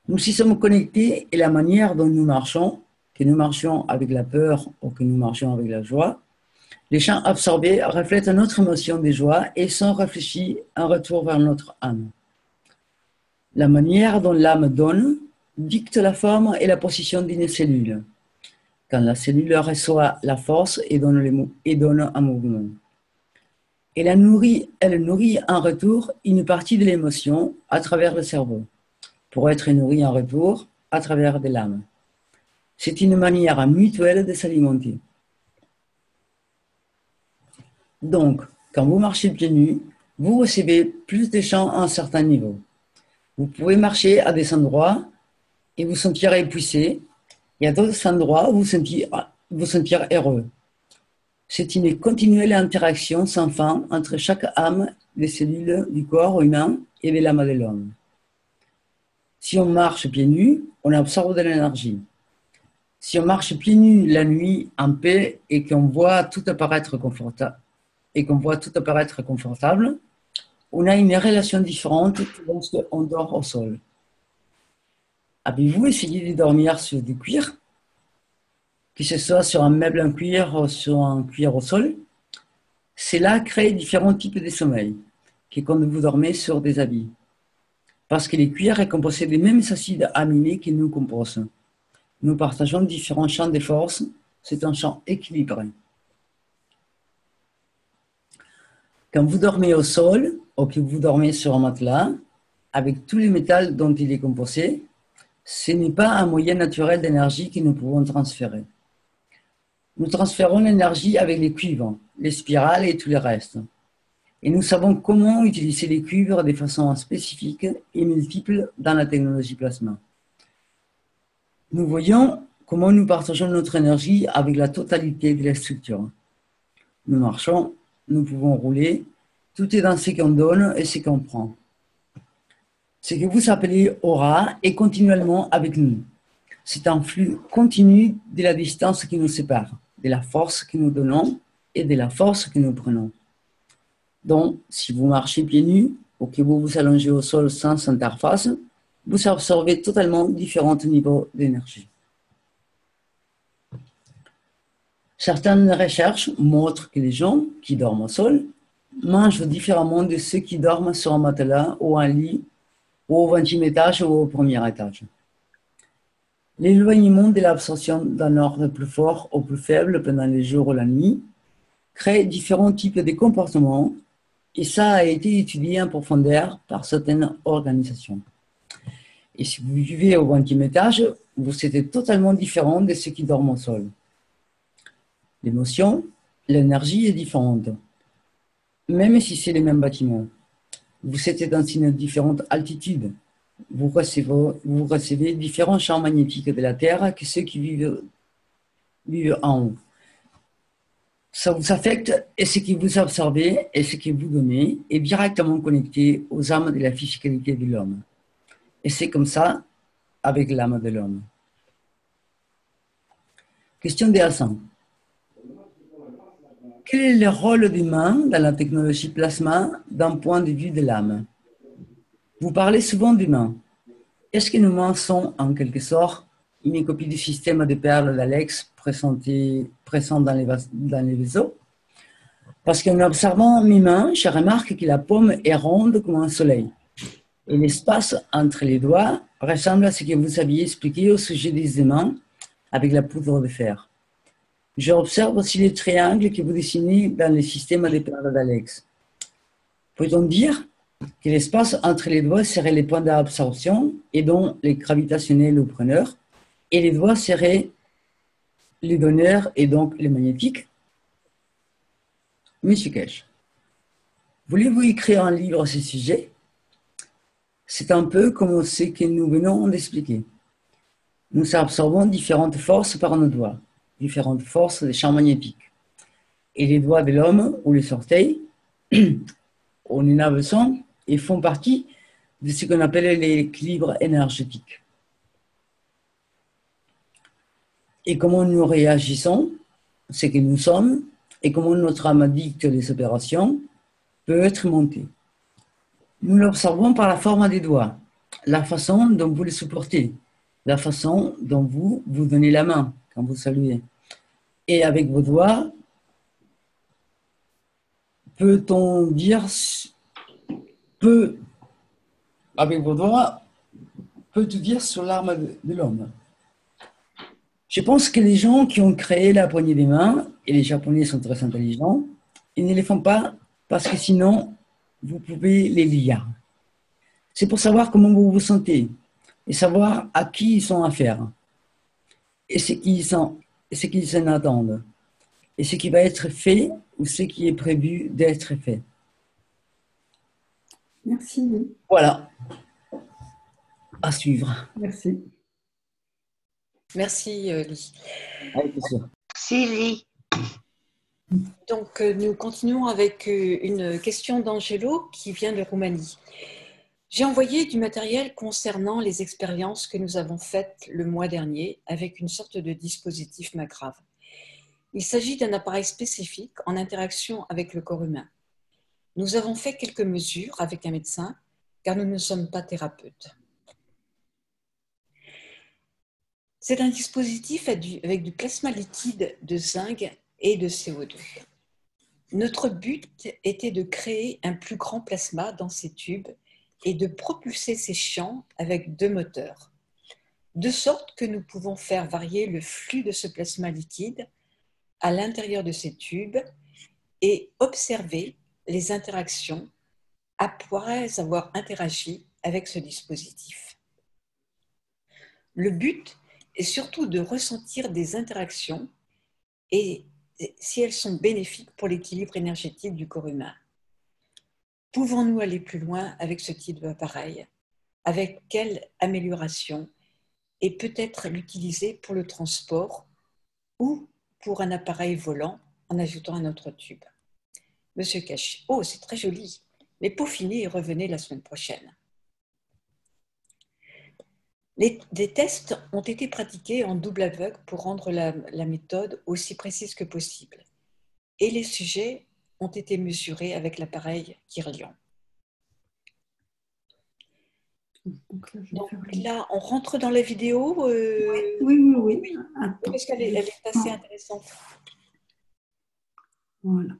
Nous y sommes connectés et la manière dont nous marchons, que nous marchions avec la peur ou que nous marchions avec la joie, les champs absorbés reflètent notre émotion de joie et sont réfléchis en retour vers notre âme. La manière dont l'âme donne dicte la forme et la position d'une cellule, quand la cellule reçoit la force et donne un mouvement. Elle nourrit en retour une partie de l'émotion à travers le cerveau, pour être nourrie en retour à travers de l'âme. C'est une manière mutuelle de s'alimenter. Donc, quand vous marchez pieds nus, vous recevez plus de champs à un certain niveau. Vous pouvez marcher à des endroits et vous sentir épuisé. Il y a d'autres endroits où vous sentir heureux. C'est une continuelle interaction sans fin entre chaque âme des cellules du corps humain et de l'âme de l'homme. Si on marche pieds nus, on absorbe de l'énergie. Si on marche pieds nus la nuit en paix et qu'on voit tout apparaître confortable, on a une relation différente que lorsqu'on dort au sol. Avez-vous essayé de dormir sur du cuir? Que ce soit sur un meuble en cuir ou sur un cuir au sol? Cela crée différents types de sommeil, que quand vous dormez sur des habits. Parce que le cuir est composé des mêmes acides aminés que nous composons. Nous partageons différents champs de force, c'est un champ équilibré. Quand vous dormez au sol ou que vous dormez sur un matelas, avec tous les métals dont il est composé, ce n'est pas un moyen naturel d'énergie que nous pouvons transférer. Nous transférons l'énergie avec les cuivres, les spirales et tout le reste. Et nous savons comment utiliser les cuivres de façon spécifique et multiple dans la technologie plasma. Nous voyons comment nous partageons notre énergie avec la totalité de la structure. Nous marchons, nous pouvons rouler, tout est dans ce qu'on donne et ce qu'on prend. Ce que vous appelez aura est continuellement avec nous. C'est un flux continu de la distance qui nous sépare, de la force que nous donnons et de la force que nous prenons. Donc, si vous marchez pieds nus ou que vous vous allongez au sol sans interface, vous absorbez totalement différents niveaux d'énergie. Certaines recherches montrent que les gens qui dorment au sol mangent différemment de ceux qui dorment sur un matelas ou un lit ou au 20e étage ou au premier étage. L'éloignement de l'absorption d'un ordre plus fort ou plus faible pendant les jours ou la nuit crée différents types de comportements et ça a été étudié en profondeur par certaines organisations. Et si vous vivez au 20e étage, vous êtes totalement différent de ceux qui dorment au sol. L'émotion, l'énergie est différente, même si c'est les mêmes bâtiments. Vous êtes dans une différente altitude, vous recevez différents champs magnétiques de la Terre que ceux qui vivent en haut. Ça vous affecte et ce que vous absorbez et ce que vous donnez est directement connecté aux âmes de la physicalité de l'homme. Et c'est comme ça avec l'âme de l'homme. Question de Hassan. Quel est le rôle d'humain dans la technologie plasma d'un point de vue de l'âme? Vous parlez souvent d'humains. Est-ce que nous humains sont, en quelque sorte, une copie du système de perles d'Alex présent dans les vaisseaux? Parce qu'en observant l'humain, je remarque que la paume est ronde comme un soleil. Et l'espace entre les doigts ressemble à ce que vous aviez expliqué au sujet des humains avec la poudre de fer. J'observe aussi les triangles que vous dessinez dans le système de perles d'Alex. Peut-on dire que l'espace entre les doigts serait les points d'absorption et donc les gravitationnels ou preneurs, et les doigts seraient les donneurs et donc les magnétiques? Monsieur Kesh, voulez-vous écrire un livre à ce sujet? C'est un peu comme ce que nous venons d'expliquer. Nous absorbons différentes forces par nos doigts, différentes forces des champs magnétiques. Et les doigts de l'homme ou les orteils, ou les navessons, ils font partie de ce qu'on appelle l'équilibre énergétique. Et comment nous réagissons, ce que nous sommes, et comment notre âme dicte les opérations, peut être monté. Nous l'observons par la forme des doigts, la façon dont vous les supportez, la façon dont vous donnez la main quand vous saluez. Et avec vos doigts, peut-on dire, avec vos doigts, peut-on dire sur l'arme de l'homme? Je pense que les gens qui ont créé la poignée des mains, et les Japonais sont très intelligents, ils ne les font pas parce que sinon, vous pouvez les lire. C'est pour savoir comment vous vous sentez et savoir à qui ils ont affaire et ce qu'ils en attendent et ce qui va être fait ou ce qui est prévu d'être fait. Merci. Voilà. À suivre. Merci. Merci, Lee. Avec plaisir. Merci, Lee. Donc, nous continuons avec une question d'Angelo qui vient de Roumanie. J'ai envoyé du matériel concernant les expériences que nous avons faites le mois dernier avec une sorte de dispositif Magrave. Il s'agit d'un appareil spécifique en interaction avec le corps humain. Nous avons fait quelques mesures avec un médecin car nous ne sommes pas thérapeutes. C'est un dispositif avec du plasma liquide de zinc et de CO2. Notre but était de créer un plus grand plasma dans ces tubes et de propulser ces champs avec 2 moteurs, de sorte que nous pouvons faire varier le flux de ce plasma liquide à l'intérieur de ces tubes et observer les interactions après avoir interagi avec ce dispositif. Le but est surtout de ressentir des interactions et si elles sont bénéfiques pour l'équilibre énergétique du corps humain. Pouvons-nous aller plus loin avec ce type d'appareil? Avec quelle amélioration? Et peut-être l'utiliser pour le transport ou pour un appareil volant en ajoutant un autre tube. Monsieur Cachi, oh, c'est très joli, mais peaufinez et revenez la semaine prochaine. Des tests ont été pratiqués en double aveugle pour rendre la méthode aussi précise que possible. Et les sujets ont été mesurés avec l'appareil Kirlian. Donc là, on rentre dans la vidéo. Oui. Attends. Parce qu'elle est assez intéressante. Voilà.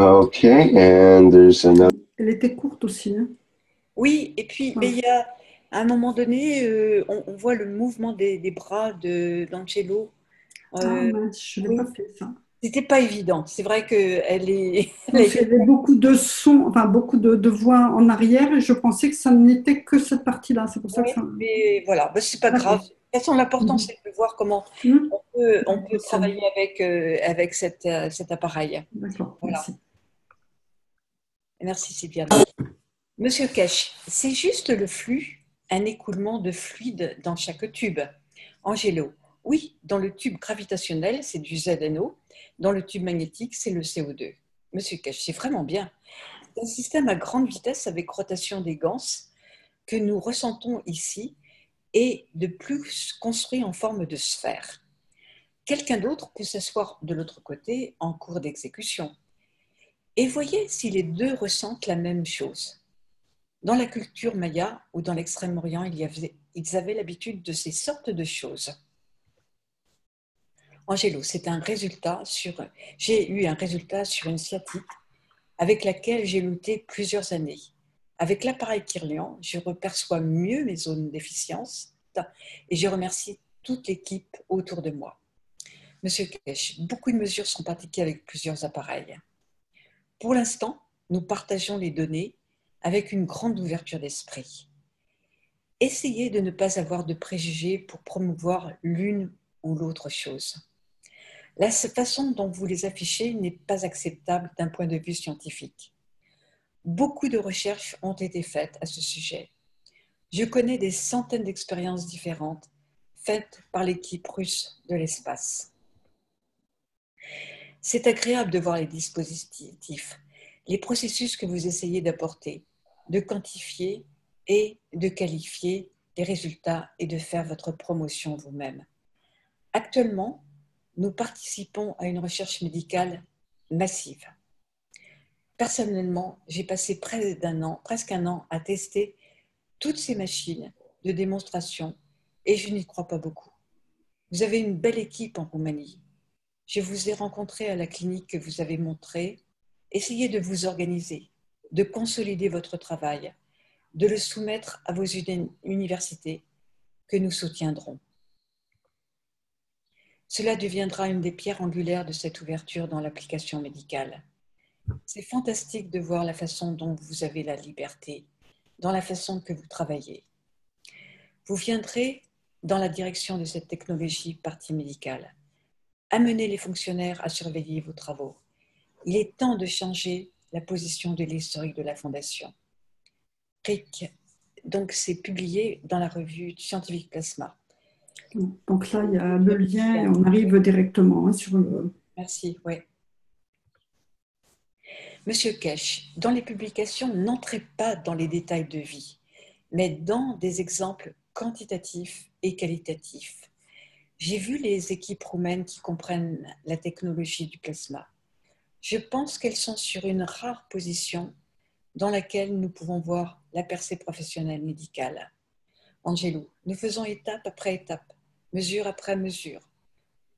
Okay, and there's another. Elle était courte aussi. Hein. Oui, et puis mais il y a, à un moment donné, on voit le mouvement des bras d'Angelo. Je n'ai pas fait ça. C'était pas évident. C'est vrai qu'elle est. Il y avait beaucoup de sons, enfin beaucoup de voix en arrière, et je pensais que ça n'était que cette partie-là. C'est pour ça que ça. Mais voilà, c'est pas grave. De toute façon, l'important, c'est de voir comment on peut travailler avec cet appareil. D'accord, Voilà. merci. Merci Sylvia. Monsieur Kesch, c'est juste le flux, un écoulement de fluide dans chaque tube. Angelo, oui, dans le tube gravitationnel, c'est du ZNO. Dans le tube magnétique, c'est le CO2. Monsieur Kesch, c'est vraiment bien. C'est un système à grande vitesse avec rotation des Gans que nous ressentons ici et de plus construit en forme de sphère. Quelqu'un d'autre peut s'asseoir de l'autre côté en cours d'exécution. Et voyez si les deux ressentent la même chose. Dans la culture maya ou dans l'Extrême-Orient, ils avaient l'habitude de ces sortes de choses. Angelo, j'ai eu un résultat sur une sciatique avec laquelle j'ai lutté plusieurs années. Avec l'appareil Kirlian, je reperçois mieux mes zones d'efficience et je remercie toute l'équipe autour de moi. Monsieur Kesch, beaucoup de mesures sont pratiquées avec plusieurs appareils. Pour l'instant, nous partageons les données avec une grande ouverture d'esprit. Essayez de ne pas avoir de préjugés pour promouvoir l'une ou l'autre chose. La façon dont vous les affichez n'est pas acceptable d'un point de vue scientifique. Beaucoup de recherches ont été faites à ce sujet. Je connais des centaines d'expériences différentes faites par l'équipe russe de l'espace. C'est agréable de voir les dispositifs, les processus que vous essayez d'apporter, de quantifier et de qualifier les résultats et de faire votre promotion vous-même. Actuellement, nous participons à une recherche médicale massive. Personnellement, j'ai passé presque un an à tester toutes ces machines de démonstration et je n'y crois pas beaucoup. Vous avez une belle équipe en Roumanie. Je vous ai rencontré à la clinique que vous avez montrée. Essayez de vous organiser, de consolider votre travail, de le soumettre à vos universités que nous soutiendrons. Cela deviendra une des pierres angulaires de cette ouverture dans l'application médicale. C'est fantastique de voir la façon dont vous avez la liberté, dans la façon que vous travaillez. Vous viendrez dans la direction de cette technologie partie médicale. Amenez les fonctionnaires à surveiller vos travaux. Il est temps de changer la position de l'historique de la Fondation. Rick, donc c'est publié dans la revue Scientific Plasma. Donc là, il y a le lien et on arrive directement sur le... Merci, oui. Monsieur Kesch, dans les publications, n'entrez pas dans les détails de vie, mais dans des exemples quantitatifs et qualitatifs. J'ai vu les équipes roumaines qui comprennent la technologie du plasma. Je pense qu'elles sont sur une rare position dans laquelle nous pouvons voir la percée professionnelle médicale. Angelo, nous faisons étape après étape, mesure après mesure,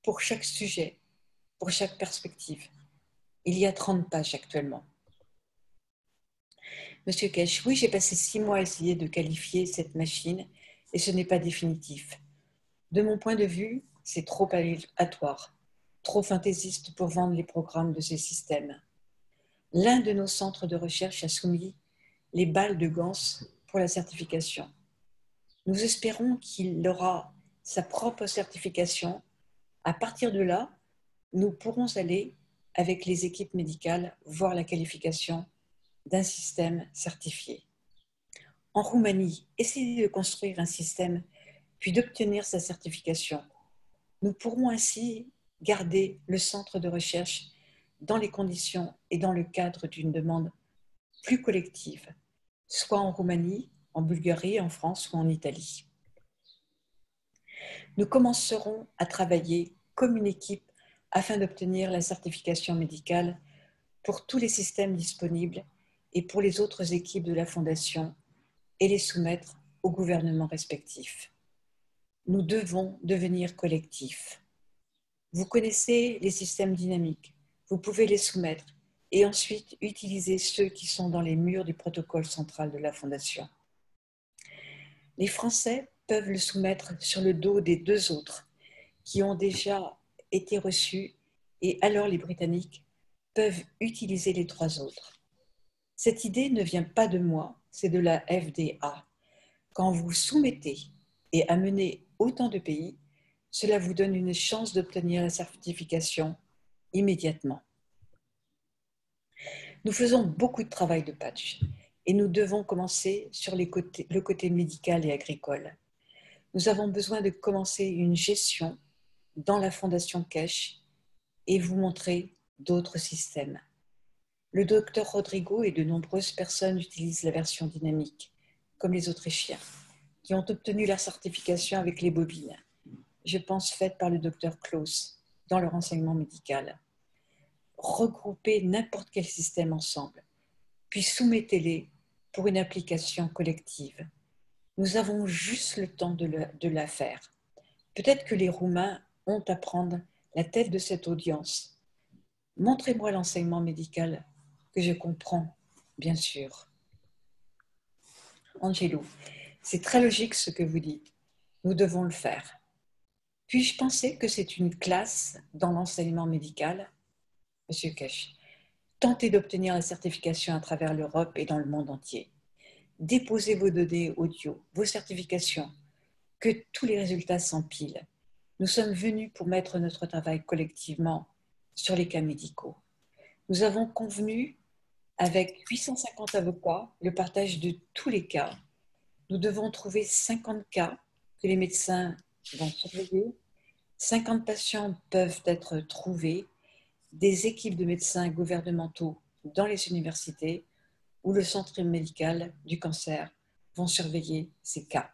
pour chaque sujet, pour chaque perspective. Il y a 30 pages actuellement. Monsieur Kesch, oui, j'ai passé 6 mois à essayer de qualifier cette machine et ce n'est pas définitif. De mon point de vue, c'est trop aléatoire, trop fantaisiste pour vendre les programmes de ces systèmes. L'un de nos centres de recherche a soumis les balles de Gans pour la certification. Nous espérons qu'il aura sa propre certification. À partir de là, nous pourrons aller avec les équipes médicales voir la qualification d'un système certifié. En Roumanie, essayez de construire un système puis d'obtenir sa certification. Nous pourrons ainsi garder le centre de recherche dans les conditions et dans le cadre d'une demande plus collective, soit en Roumanie, en Bulgarie, en France ou en Italie. Nous commencerons à travailler comme une équipe afin d'obtenir la certification médicale pour tous les systèmes disponibles et pour les autres équipes de la Fondation et les soumettre aux gouvernements respectifs. Nous devons devenir collectifs. Vous connaissez les systèmes dynamiques, vous pouvez les soumettre et ensuite utiliser ceux qui sont dans les murs du protocole central de la Fondation. Les Français peuvent le soumettre sur le dos des 2 autres qui ont déjà été reçus et alors les Britanniques peuvent utiliser les 3 autres. Cette idée ne vient pas de moi, c'est de la FDA. Quand vous soumettez et amener autant de pays, cela vous donne une chance d'obtenir la certification immédiatement. Nous faisons beaucoup de travail de patch et nous devons commencer sur le côté médical et agricole. Nous avons besoin de commencer une gestion dans la Fondation Kesh et vous montrer d'autres systèmes. Le docteur Rodrigo et de nombreuses personnes utilisent la version dynamique, comme les Autrichiens, qui ont obtenu leur certification avec les bobines, je pense faite par le docteur Klaus dans leur enseignement médical. Regroupez n'importe quel système ensemble, puis soumettez-les pour une application collective. Nous avons juste le temps de la faire. Peut-être que les Roumains ont à prendre la tête de cette audience. Montrez-moi l'enseignement médical que je comprends, bien sûr. Angelo, c'est très logique ce que vous dites. Nous devons le faire. Puis-je penser que c'est une classe dans l'enseignement médical? Monsieur Kesh, tentez d'obtenir la certification à travers l'Europe et dans le monde entier. Déposez vos données audio, vos certifications, que tous les résultats s'empilent. Nous sommes venus pour mettre notre travail collectivement sur les cas médicaux. Nous avons convenu avec 850 avocats le partage de tous les cas. Nous devons trouver 50 cas que les médecins vont surveiller. 50 patients peuvent être trouvés, des équipes de médecins gouvernementaux dans les universités ou le centre médical du cancer vont surveiller ces cas.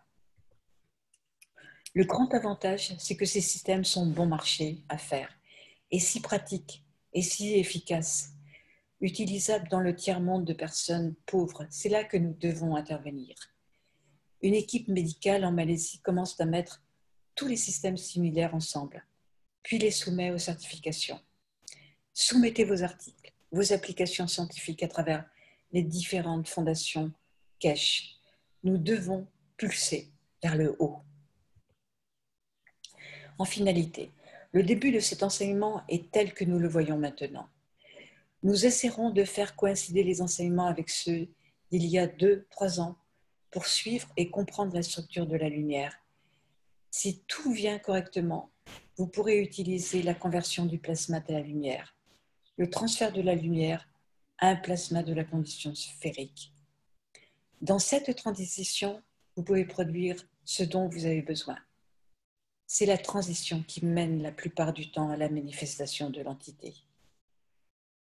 Le grand avantage, c'est que ces systèmes sont bon marché à faire et si pratiques et si efficaces, utilisables dans le tiers-monde de personnes pauvres. C'est là que nous devons intervenir. Une équipe médicale en Malaisie commence à mettre tous les systèmes similaires ensemble, puis les soumet aux certifications. Soumettez vos articles, vos applications scientifiques à travers les différentes fondations Kesh. Nous devons pulser vers le haut. En finalité, le début de cet enseignement est tel que nous le voyons maintenant. Nous essaierons de faire coïncider les enseignements avec ceux d'il y a 2-3 ans pour suivre et comprendre la structure de la lumière. Si tout vient correctement, vous pourrez utiliser la conversion du plasma à la lumière, le transfert de la lumière à un plasma de la condition sphérique. Dans cette transition, vous pouvez produire ce dont vous avez besoin. C'est la transition qui mène la plupart du temps à la manifestation de l'entité.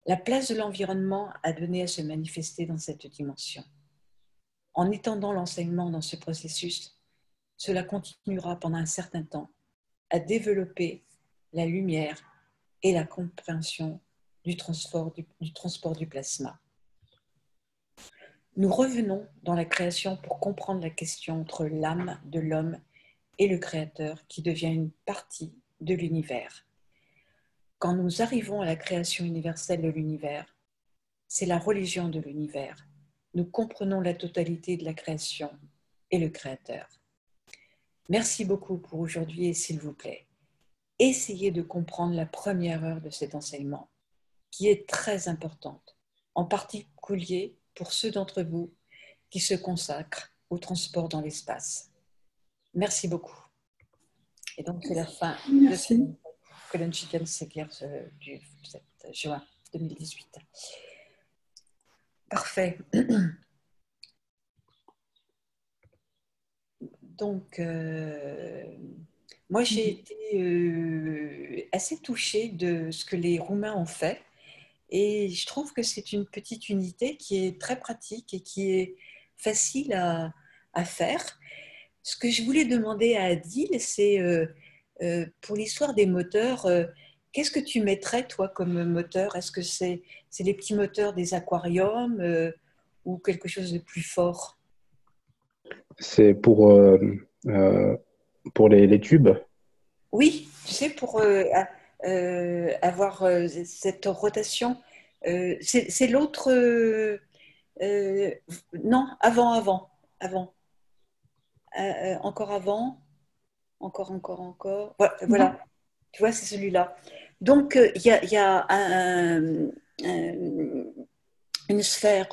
La place de l'environnement a donné à se manifester dans cette dimension. En étendant l'enseignement dans ce processus, cela continuera pendant un certain temps à développer la lumière et la compréhension du transport du plasma. Nous revenons dans la création pour comprendre la question entre l'âme de l'homme et le Créateur qui devient une partie de l'univers. Quand nous arrivons à la création universelle de l'univers, c'est la religion de l'univers. Nous comprenons la totalité de la création et le Créateur. Merci beaucoup pour aujourd'hui et s'il vous plaît, essayez de comprendre la première heure de cet enseignement qui est très importante, en particulier pour ceux d'entre vous qui se consacrent au transport dans l'espace. Merci beaucoup. Et donc, c'est la fin de ce Colin Chicken Seguir du 7 juin 2018. Parfait. Donc, moi, j'ai été assez touchée de ce que les Roumains ont fait. Et je trouve que c'est une petite unité qui est très pratique et qui est facile à faire. Ce que je voulais demander à Adil, c'est pour l'histoire des moteurs, qu'est-ce que tu mettrais toi comme moteur? Est-ce que c'est les petits moteurs des aquariums ou quelque chose de plus fort? C'est pour les tubes. Oui, tu sais, pour avoir cette rotation. C'est l'autre... non, avant. Encore avant. Encore. Voilà. Tu vois, c'est celui-là. Donc, il y a une sphère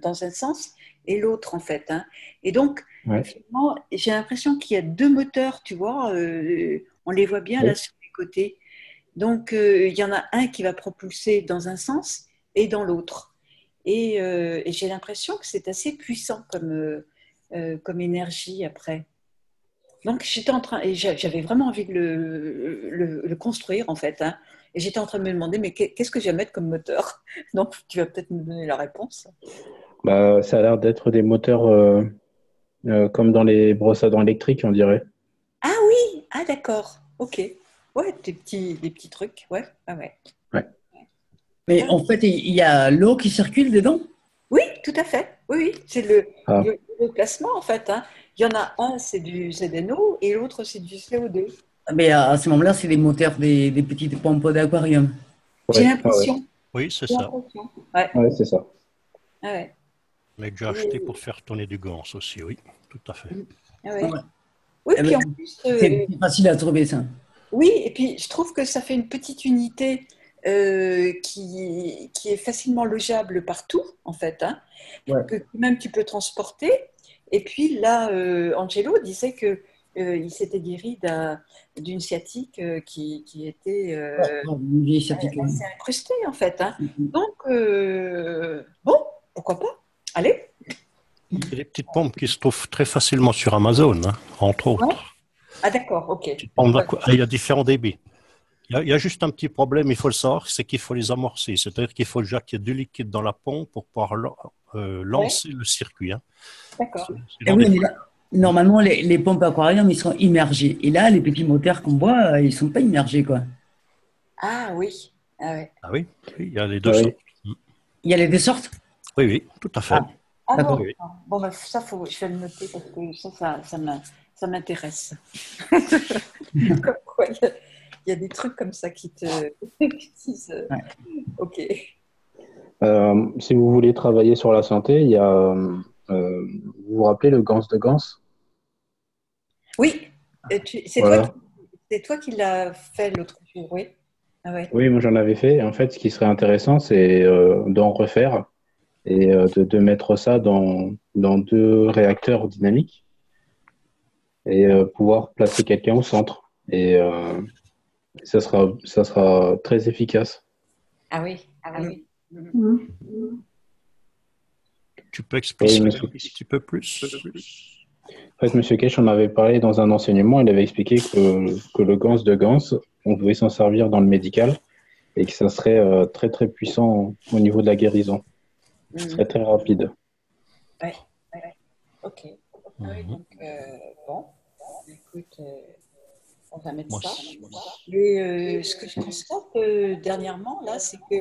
dans un sens et l'autre, en fait. Hein. Et donc, Ouais. Finalement, j'ai l'impression qu'il y a deux moteurs, tu vois, on les voit bien Oui. là sur les côtés. Donc, il y en a un qui va propulser dans un sens et dans l'autre. Et j'ai l'impression que c'est assez puissant comme énergie après. Donc, j'étais en train, et j'avais vraiment envie de le construire en fait, hein. Et j'étais en train de me demander, mais qu'est-ce que je vais mettre comme moteur? Donc, tu vas peut-être me donner la réponse. Bah, ça a l'air d'être des moteurs comme dans les brosses à dents électriques, on dirait. Ah oui, ah d'accord, ok. Ouais, des petits trucs, ouais, ah ouais. Ouais. Mais Ah, en fait, il y a l'eau qui circule dedans. oui, tout à fait. Oui, oui, c'est Ah, le placement en fait, hein. Il y en a un, c'est du ZNO et l'autre, c'est du CO2. Mais à ce moment-là, c'est les moteurs des petites pompes d'aquarium. J'ai ouais, ouais, l'impression. Oui, c'est J'ai ça. l'impression. Ouais, ouais, c'est ça. ah ouais. On a déjà acheté pour faire tourner du gans aussi, oui, tout à fait. Ah ouais. Ouais. Oui, Eh puis ben, en plus, c'est facile à trouver ça. oui, et puis je trouve que ça fait une petite unité qui est facilement logeable partout, en fait, hein, Ouais. que même tu peux transporter. Et puis là, Angelo disait que il s'était guéri d'une sciatique qui était Ouais, une vieille sciatique. assez incrustée, en fait, hein. Donc, bon, pourquoi pas? Allez. C'est des petites pompes qui se trouvent très facilement sur Amazon, hein, entre Ouais. autres. Ah d'accord, ok. Petites pompes il y a différents débits. Il y a juste un petit problème, il faut le savoir, c'est qu'il faut les amorcer. C'est-à-dire qu'il faut déjà qu'il y ait du liquide dans la pompe pour pouvoir lancer le circuit, hein. D'accord. Et oui, mais là, normalement, les pompes aquarium, ils sont immergés. Et là, les petits moteurs qu'on voit, ils ne sont pas immergés, quoi. Ah oui. Ah ouais. Ah oui, oui, il y a les deux Ah oui. sortes. Il y a les deux sortes. Oui, oui, tout à fait. Ah, Ah d'accord. bon, Oui. bon bah, ça je vais le noter parce que ça m'intéresse. Comme quoi, il y a des trucs comme ça qui te qui disent, Ouais. ok. Si vous voulez travailler sur la santé, il y a, vous vous rappelez le Gans de Gans? Oui, Voilà. c'est toi qui l'as fait l'autre jour, oui. Ah ouais. Oui, moi j'en avais fait. En fait, ce qui serait intéressant, c'est d'en refaire et de mettre ça dans deux réacteurs dynamiques et pouvoir placer quelqu'un au centre. Et ça sera très efficace. Ah oui. Ah oui. Mhm. Mhm. Tu peux Oui, expliquer monsieur. un petit peu plus? En fait, monsieur Kesh en avait parlé dans un enseignement. Il avait expliqué que le Gans de Gans, on pouvait s'en servir dans le médical et que ça serait très très puissant au niveau de la guérison. Ce Mhm. serait très rapide. Ouais. Ouais. Ok. Ah oui, Mhm. donc bon, écoute, on va mettre Moi, ça. Et ce que je constate dernièrement, là, c'est que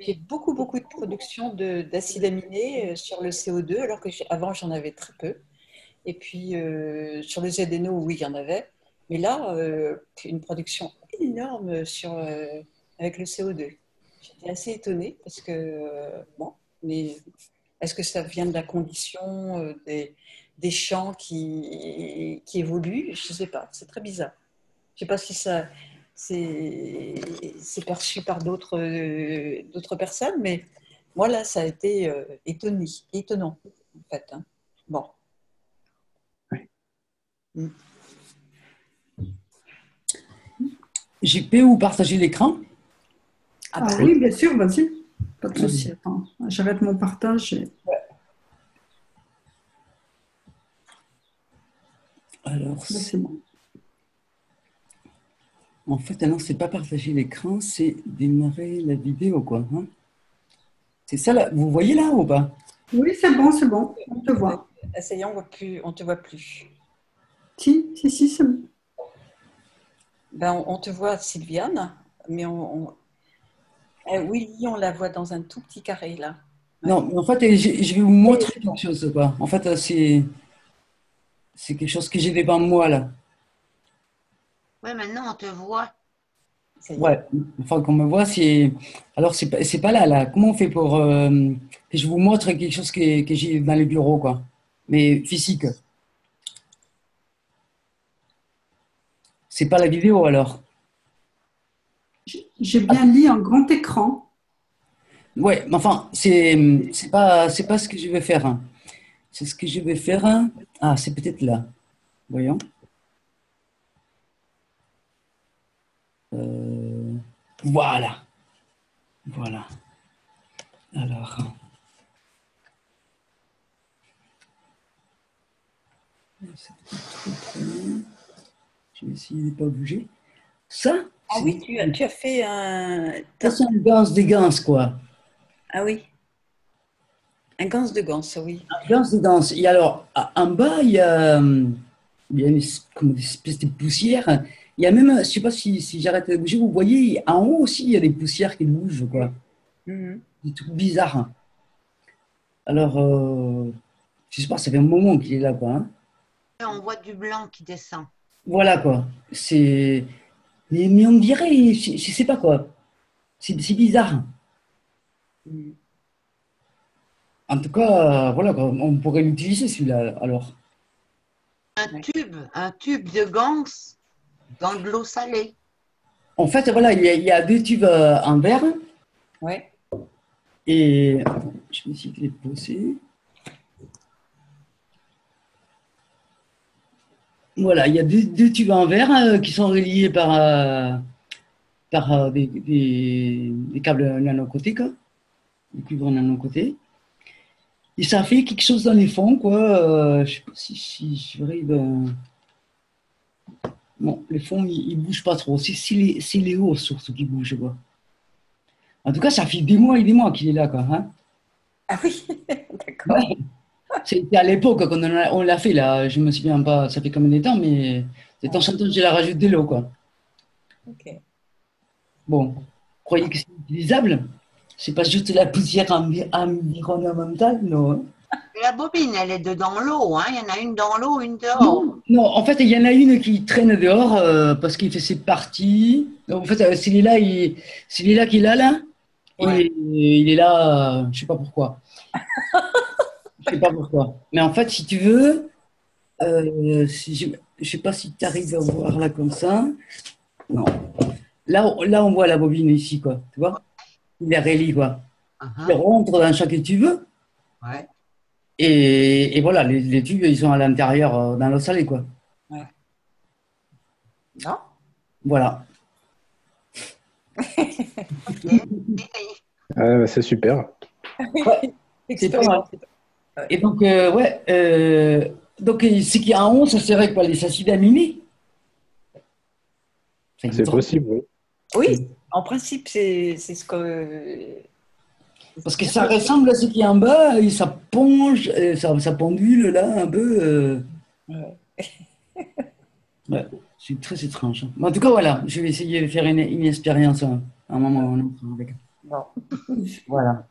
j'ai beaucoup de production d'acides aminés sur le CO2, alors que avant, j'en avais très peu. Et puis, sur le ZNO, oui, il y en avait. Mais là, une production énorme avec le CO2. J'étais assez étonnée parce que, bon, mais est-ce que ça vient de la condition des champs qui évoluent? Je ne sais pas, c'est très bizarre. Je ne sais pas si ça c'est perçu par d'autres personnes, mais moi là, ça a été étonnant en fait, hein. Bon. Mm. Je peux vous partager l'écran? Ah bah Ah oui, bien sûr, vas-y. Pas de souci. Attends, j'arrête mon partage. Alors, Là, c'est bon. en fait, alors, c'est pas partager l'écran, c'est démarrer la vidéo, quoi, hein. C'est ça, là. Vous voyez là ou pas? Oui, c'est bon, on te voit. essayons, on te voit plus. Si, c'est bon. Ben, on te voit Sylviane, mais Willy, on la voit dans un tout petit carré là. Ouais. Non, mais en fait, je vais vous montrer quelque chose, quoi. En fait, c'est quelque chose que j'ai devant moi, là. Oui, maintenant on te voit. Ça y est. Ouais, enfin, qu'on me voit, c'est. Alors, c'est pas là, là. Comment on fait pour que je vous montre quelque chose que j'ai dans le bureau, quoi. Mais physique. C'est pas la vidéo, alors. J'ai bien lu en grand écran. Ouais, mais enfin, c'est pas ce que je veux faire, hein. c'est ce que je vais faire. Hein. Ah, c'est peut-être là. Voyons. Voilà. Voilà. Alors. Je vais essayer de ne pas bouger. Ça, Ah oui, tu as fait un... c'est un ganse des ganses, quoi. Ah oui. Un ganse de ganse, oui. Un ganse des ganses. Et alors, en bas, il y a comme une espèce de poussière. Il y a même, je ne sais pas si j'arrête de bouger, vous voyez, en haut aussi, il y a des poussières qui bougent, quoi. Des trucs bizarres. Alors, je ne sais pas, ça fait un moment qu'il est là, quoi. Hein. On voit du blanc qui descend. Voilà, quoi. Mais on dirait, je ne sais pas, quoi. C'est bizarre. En tout cas, voilà, quoi. On pourrait l'utiliser, celui-là, alors. Un tube de ganse dans de l'eau salée. En fait, voilà, il y a deux tubes en verre. Ouais. Et je vais essayer de les poser. Voilà, il y a deux tubes en verre qui sont reliés par des câbles nano-côtés, quoi. Des cuivres nano-côtés. Et ça fait quelque chose dans les fonds, quoi. Je ne sais pas si j'arrive. Bon, les fonds, ils ne bougent pas trop. C'est les hauts, surtout, qui bougent, quoi. En tout cas, ça fait des mois et des mois qu'il est là, quoi. Hein. Ah oui, d'accord. Ouais. C'était à l'époque quand on l'a fait, là. Je ne me souviens pas, ça fait combien de temps, mais de temps en temps, j'ai la rajoute de l'eau, quoi. Ok. Bon, vous croyez que c'est utilisable? C'est pas juste la poussière environnementale, non? La bobine, elle est dedans l'eau. Hein. Il y en a une dans l'eau, une dehors. Non, en fait, il y en a une qui traîne dehors parce qu'il fait ses parties. En fait, celui-là qu'il a là. Ouais. Et il est là, je sais pas pourquoi. Je sais pas pourquoi. Mais en fait, si tu veux, je sais pas si tu arrives à voir là comme ça. Non. Là, on voit la bobine ici, quoi. Tu vois? Il est relié, quoi. Il rentre dans chaque tube. Ouais. Et voilà, les tubes, ils sont à l'intérieur, dans l'eau salée, quoi. Ouais. Non? Voilà. C'est super. Ouais, c'est pas mal. Et donc, donc, ce qui est en haut, ça serait quoi? Les acides aminés? C'est possible, oui. Oui, en principe, c'est ce que... Parce que ça ressemble à ce qui est en bas, et ça ponge, ça pendule là un peu. Ouais, c'est très étrange. Mais en tout cas, voilà, je vais essayer de faire une expérience à un moment ou un autre avec. Bon. Voilà.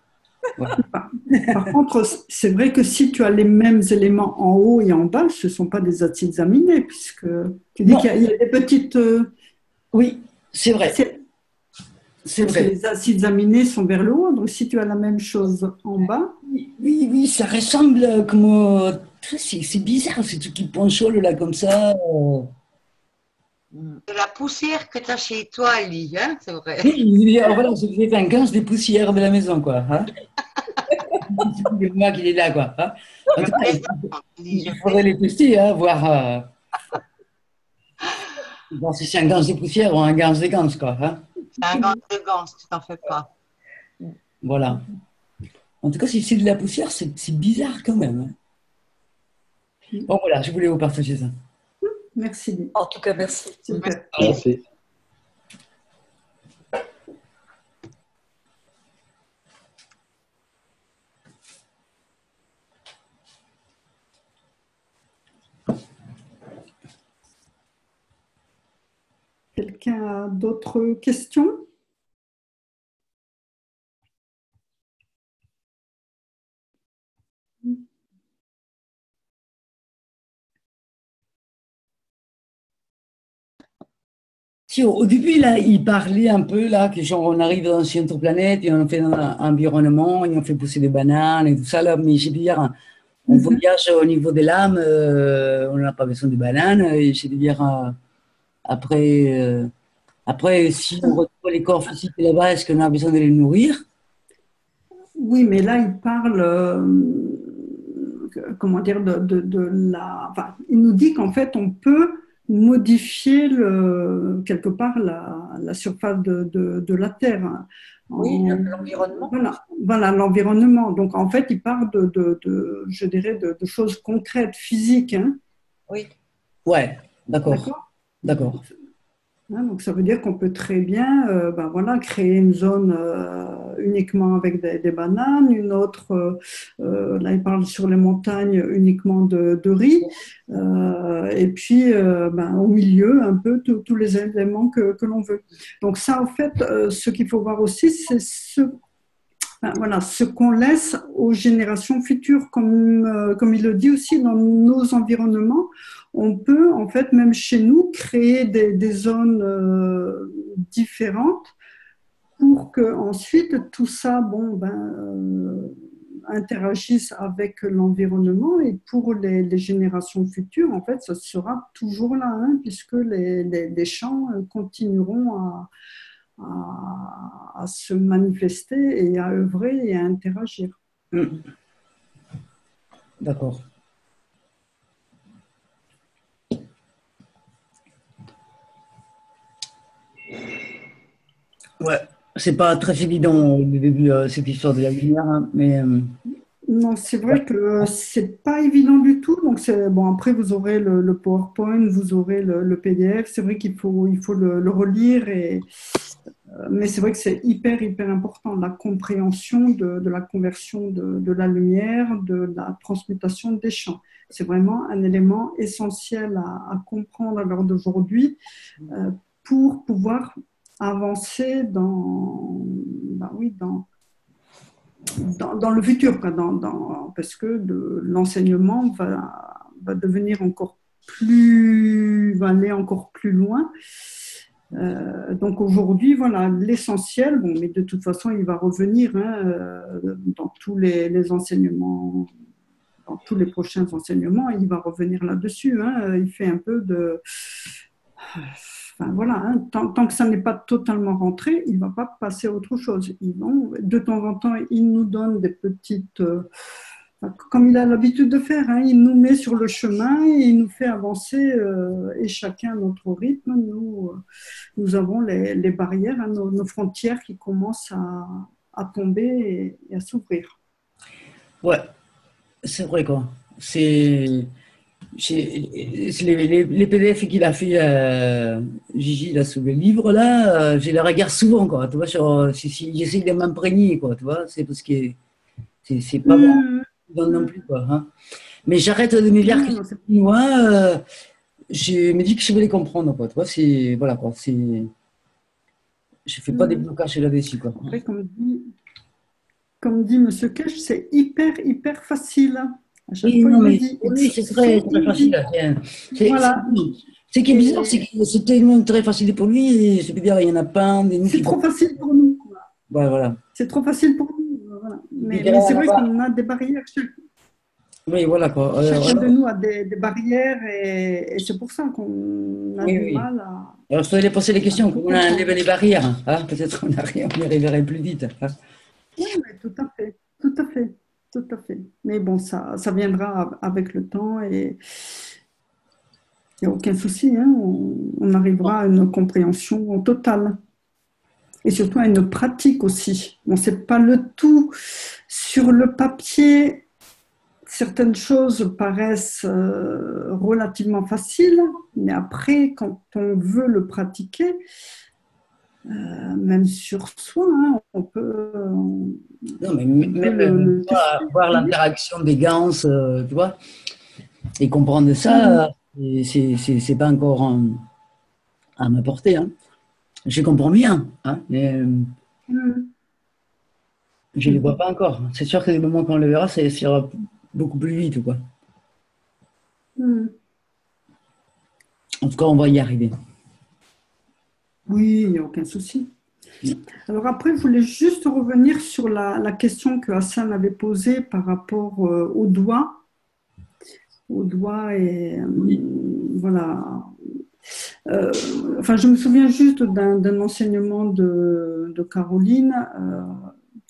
Par contre, c'est vrai que si tu as les mêmes éléments en haut et en bas, ce ne sont pas des acides aminés, puisque tu dis qu'il y a des petites... Oui, c'est vrai. C'est vrai. Les acides aminés sont vers le haut, donc si tu as la même chose en bas... Oui, ça ressemble comme... C'est bizarre, ces trucs qui ponchole là comme ça. De la poussière que tu as chez toi, Lee, hein, c'est vrai. Oui, voilà, c'est un ganse des poussières de la maison, quoi. Hein. C'est moi qui est là, quoi. Hein. En tout cas, il faudrait les tester, hein, voir si c'est un ganse des poussières ou un ganse des ganses, quoi. Hein. C'est un ganse de ganse, tu t'en fais pas. Voilà. En tout cas, si c'est de la poussière, c'est bizarre quand même. Hein. Bon, voilà, je voulais vous partager ça. Merci. En tout cas, merci. Super. Merci. Quelqu'un a d'autres questions? Si, au début, là, il parlait un peu, là, que genre, on arrive dans une autre planète et on fait un environnement et on fait pousser des bananes et tout ça, là, mais je veux dire, on voyage au niveau de l'âme, on n'a pas besoin de bananes, et je veux dire, après, si on retrouve les corps physiques là-bas, est-ce qu'on a besoin de les nourrir? Oui, mais là, il parle... comment dire, enfin, il nous dit qu'en fait, on peut modifier quelque part la surface de la Terre. Oui, l'environnement. Voilà, l'environnement. Donc, en fait, il parle je dirais, de choses concrètes, physiques. Hein. Oui. Ouais, d'accord. D'accord. Donc, ça veut dire qu'on peut très bien voilà, créer une zone uniquement avec des bananes, une autre, là il parle sur les montagnes uniquement de riz, et puis au milieu un peu tous les éléments que l'on veut. Donc ça, en fait, ce qu'il faut voir aussi, c'est voilà, ce qu'on laisse aux générations futures, comme il le dit aussi dans nos environnements. On peut, en fait, même chez nous, créer des zones différentes pour que ensuite tout ça interagisse avec l'environnement, et pour les générations futures, en fait, ça sera toujours là, hein, puisque les champs continueront à se manifester et à œuvrer et à interagir. D'accord. Ouais, c'est pas très évident au début cette histoire de la lumière, hein, mais non, c'est vrai que c'est pas évident du tout. Donc bon, après vous aurez le PowerPoint, vous aurez le PDF. C'est vrai qu'il faut le relire, mais c'est vrai que c'est hyper important, la compréhension de la conversion de la lumière, de la transmutation des champs. C'est vraiment un élément essentiel à comprendre à l'heure d'aujourd'hui pour pouvoir avancer dans le futur, parce que l'enseignement va devenir va aller encore plus loin. Donc aujourd'hui, voilà, l'essentiel, bon, mais de toute façon, il va revenir dans tous les enseignements, dans tous les prochains enseignements, il va revenir là-dessus. Hein, il fait un peu de... Enfin, voilà, hein, tant que ça n'est pas totalement rentré, il ne va pas passer à autre chose. De temps en temps, il nous donne des petites... comme il a l'habitude de faire, hein, il nous met sur le chemin et il nous fait avancer, et chacun à notre rythme. Nous avons les barrières, hein, nos frontières qui commencent à tomber et à s'ouvrir. Ouais, c'est vrai quoi. Les PDF qu'il a fait, Gigi, là, sous le livre, là, je les regarde souvent, quoi. Tu vois, j'essaie de m'imprégner, quoi. Tu vois, c'est parce que c'est pas bon non plus, quoi. Hein. Mais j'arrête de me dire que moi, je me dis que je vais les comprendre, quoi. Tu vois, voilà, quoi. Je fais pas des blocages là-dessus, quoi. Après, comme dit Monsieur Kesh, c'est hyper facile. À chaque fois, il dit. Oui, c'est très facile. Voilà. Ce qui est bizarre, c'est que c'est tellement très facile pour lui, et je veux dire, il y en a plein des nous. C'est trop facile pour nous. Ouais, voilà. C'est trop facile pour nous. Voilà. Mais c'est vrai qu'on a des barrières. Oui, voilà quoi. Chacun de nous a des barrières, et c'est pour ça qu'on a du mal à... Alors, je voulais poser les questions. Comment on enlève les barrières, hein, peut-être on y arriverait plus vite. Hein. Oui, tout à fait. Mais bon, ça viendra avec le temps, et il n'y a aucun souci. Hein, on arrivera à une compréhension totale. Et surtout à une pratique aussi. Bon, c'est pas le tout. Sur le papier, certaines choses paraissent relativement faciles, mais après, quand on veut le pratiquer, même sur soi, hein, on peut... non, mais même voir l'interaction des gants, tu vois, et comprendre ça, c'est pas encore à ma portée. Hein. Je comprends bien, hein, mais je ne les vois pas encore. C'est sûr que les moments qu'on le verra, ça ira beaucoup plus vite, quoi. En tout cas, on va y arriver. Oui, il n'y a aucun souci. Alors après, je voulais juste revenir sur la question que Hassan avait posée par rapport aux doigts. Aux doigts et voilà. Enfin, je me souviens juste d'un enseignement de Caroline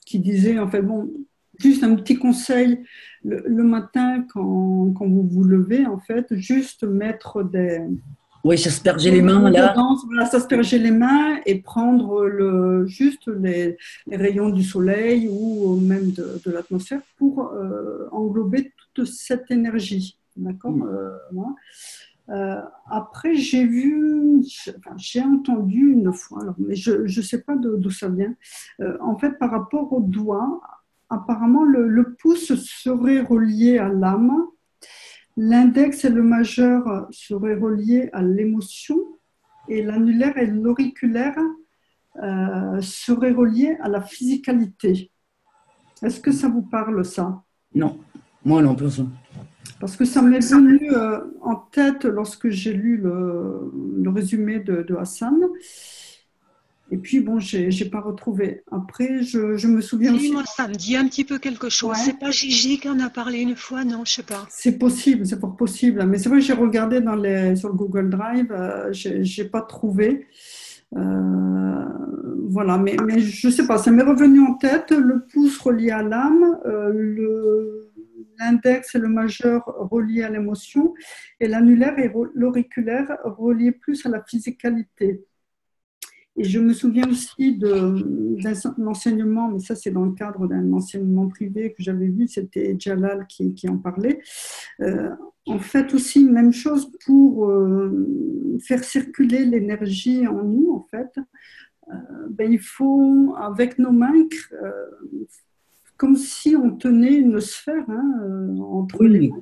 qui disait, en fait, bon, juste un petit conseil, le matin, quand vous vous levez, en fait, juste mettre Oui, j'asperger les mains là. voilà, s'asperger les mains et prendre juste les rayons du soleil ou même de l'atmosphère pour englober toute cette énergie. D'accord. Voilà. Après, j'ai entendu une fois, alors, mais je ne sais pas d'où ça vient. En fait, par rapport au doigt, apparemment, le pouce serait relié à l'âme, l'index et le majeur seraient reliés à l'émotion, et l'annulaire et l'auriculaire seraient reliés à la physicalité. Est-ce que ça vous parle, ça? Non, moi non, personne. Parce que ça m'est venu en tête lorsque j'ai lu le résumé de Hassan. Et puis, bon, j'ai pas retrouvé. Après, je me souviens Si, aussi. moi, ça me dit un petit peu quelque chose. Ouais. C'est pas Gigi qui en a parlé une fois, non, je sais pas. C'est possible, c'est fort possible. Mais c'est vrai que j'ai regardé sur le Google Drive, j'ai pas trouvé. Voilà, mais je sais pas, ça m'est revenu en tête. Le pouce relié à l'âme, l'index et le majeur reliés à l'émotion, et l'annulaire et l'auriculaire reliés plus à la physicalité. Et je me souviens aussi d'un enseignement, mais ça c'est dans le cadre d'un enseignement privé que j'avais vu, c'était Jalal qui en parlait. En fait aussi, même chose pour faire circuler l'énergie en nous, en fait. Il faut, avec nos mains, comme si on tenait une sphère entre les mains.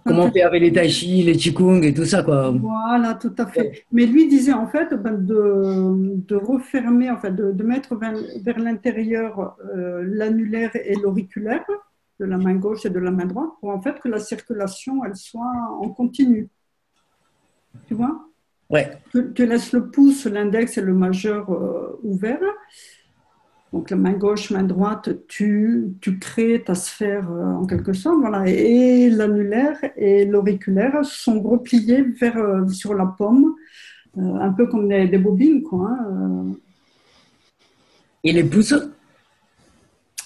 Comment on fait avec les tai chi, les qigong et tout ça, quoi. Voilà, tout à fait. Mais lui disait en fait de refermer, en fait, de mettre vers l'intérieur l'annulaire et l'auriculaire de la main gauche et de la main droite pour en fait que la circulation elle soit en continu. Tu vois? Ouais. Tu laisses le pouce, l'index et le majeur ouverts. Donc la main gauche, main droite, tu crées ta sphère en quelque sorte, voilà. Et l'annulaire et l'auriculaire sont repliés sur la paume, un peu comme des bobines, quoi. Et les pouces?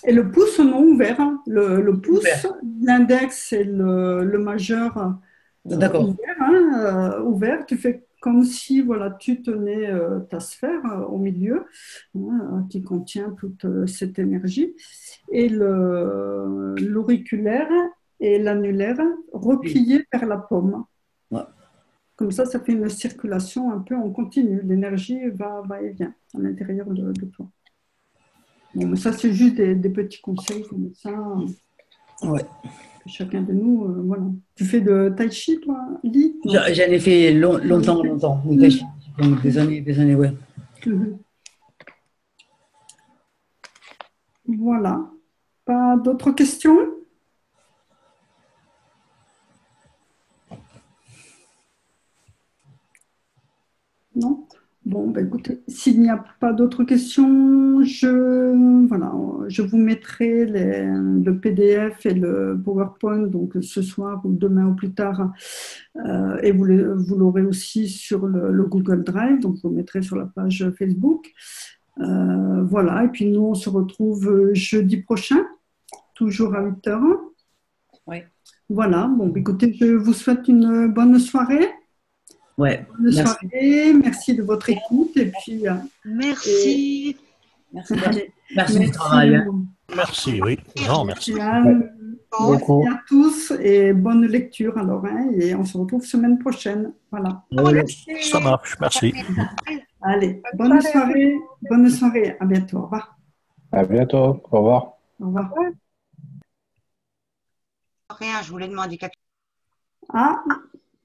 Et le pouce non ouvert. Le pouce, l'index et le majeur ouvert. Tu fais comme si voilà, tu tenais ta sphère au milieu, qui contient toute cette énergie, et l'auriculaire et l'annulaire repliés vers la paume. Ouais. Comme ça fait une circulation un peu en continu. L'énergie va et vient à l'intérieur de toi. Bon, mais ça, c'est juste des petits conseils comme ça. Ouais. Chacun de nous, voilà. Tu fais de tai chi, toi, Guy? J'en ai fait longtemps. Tai chi, des années, ouais. Voilà. Pas d'autres questions? Non? Bon, écoutez, s'il n'y a pas d'autres questions, je vous mettrai le PDF et le PowerPoint donc ce soir ou demain ou plus tard, et vous l'aurez aussi sur le Google Drive, donc vous le mettrez sur la page Facebook. Voilà, et puis nous on se retrouve jeudi prochain, toujours à 8h. Oui. Voilà, bon, écoutez, je vous souhaite une bonne soirée. Ouais. Bonne soirée, merci de votre écoute et puis. Merci. Merci du travail. Merci, oui. Non, merci. Merci à tous et bonne lecture alors, et on se retrouve semaine prochaine. Voilà. Ça marche, merci. Allez, bonne soirée, à bientôt, au revoir. À bientôt, au revoir. Au revoir. Rien, je voulais demander quelque chose. Ah,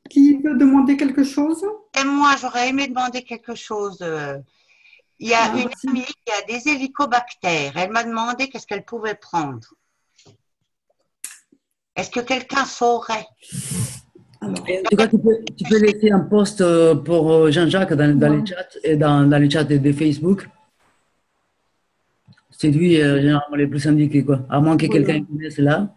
qui veut demander quelque chose? Et moi, j'aurais aimé demander quelque chose. Il y a une amie qui a des hélicobactères. Elle m'a demandé qu'est-ce qu'elle pouvait prendre. Est-ce que quelqu'un saurait? Alors, en tout cas, tu peux laisser un post pour Jean-Jacques dans les chats et dans les chats de Facebook. C'est lui, généralement, le plus indiqué, quoi. À moins que quelqu'un connaisse là.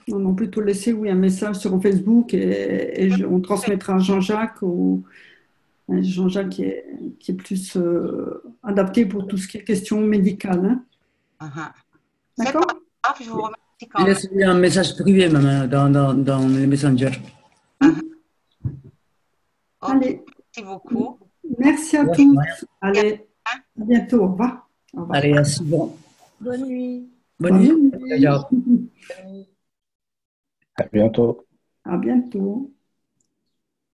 Non, plutôt laisser un message sur Facebook et on transmettra à Jean-Jacques Jean-Jacques qui est plus adapté pour tout ce qui est question médicale. Hein. C'est D'accord? pas grave, je vous remercie quand même. Laisse-lui un message privé même dans les Messenger. Ok, Allez, merci beaucoup. merci à Ouais, tous. ouais. Allez, à bientôt. Au revoir. Au revoir. Allez, assez bon. Bonne nuit. Bonne nuit. Ciao, ciao. À bientôt. À bientôt.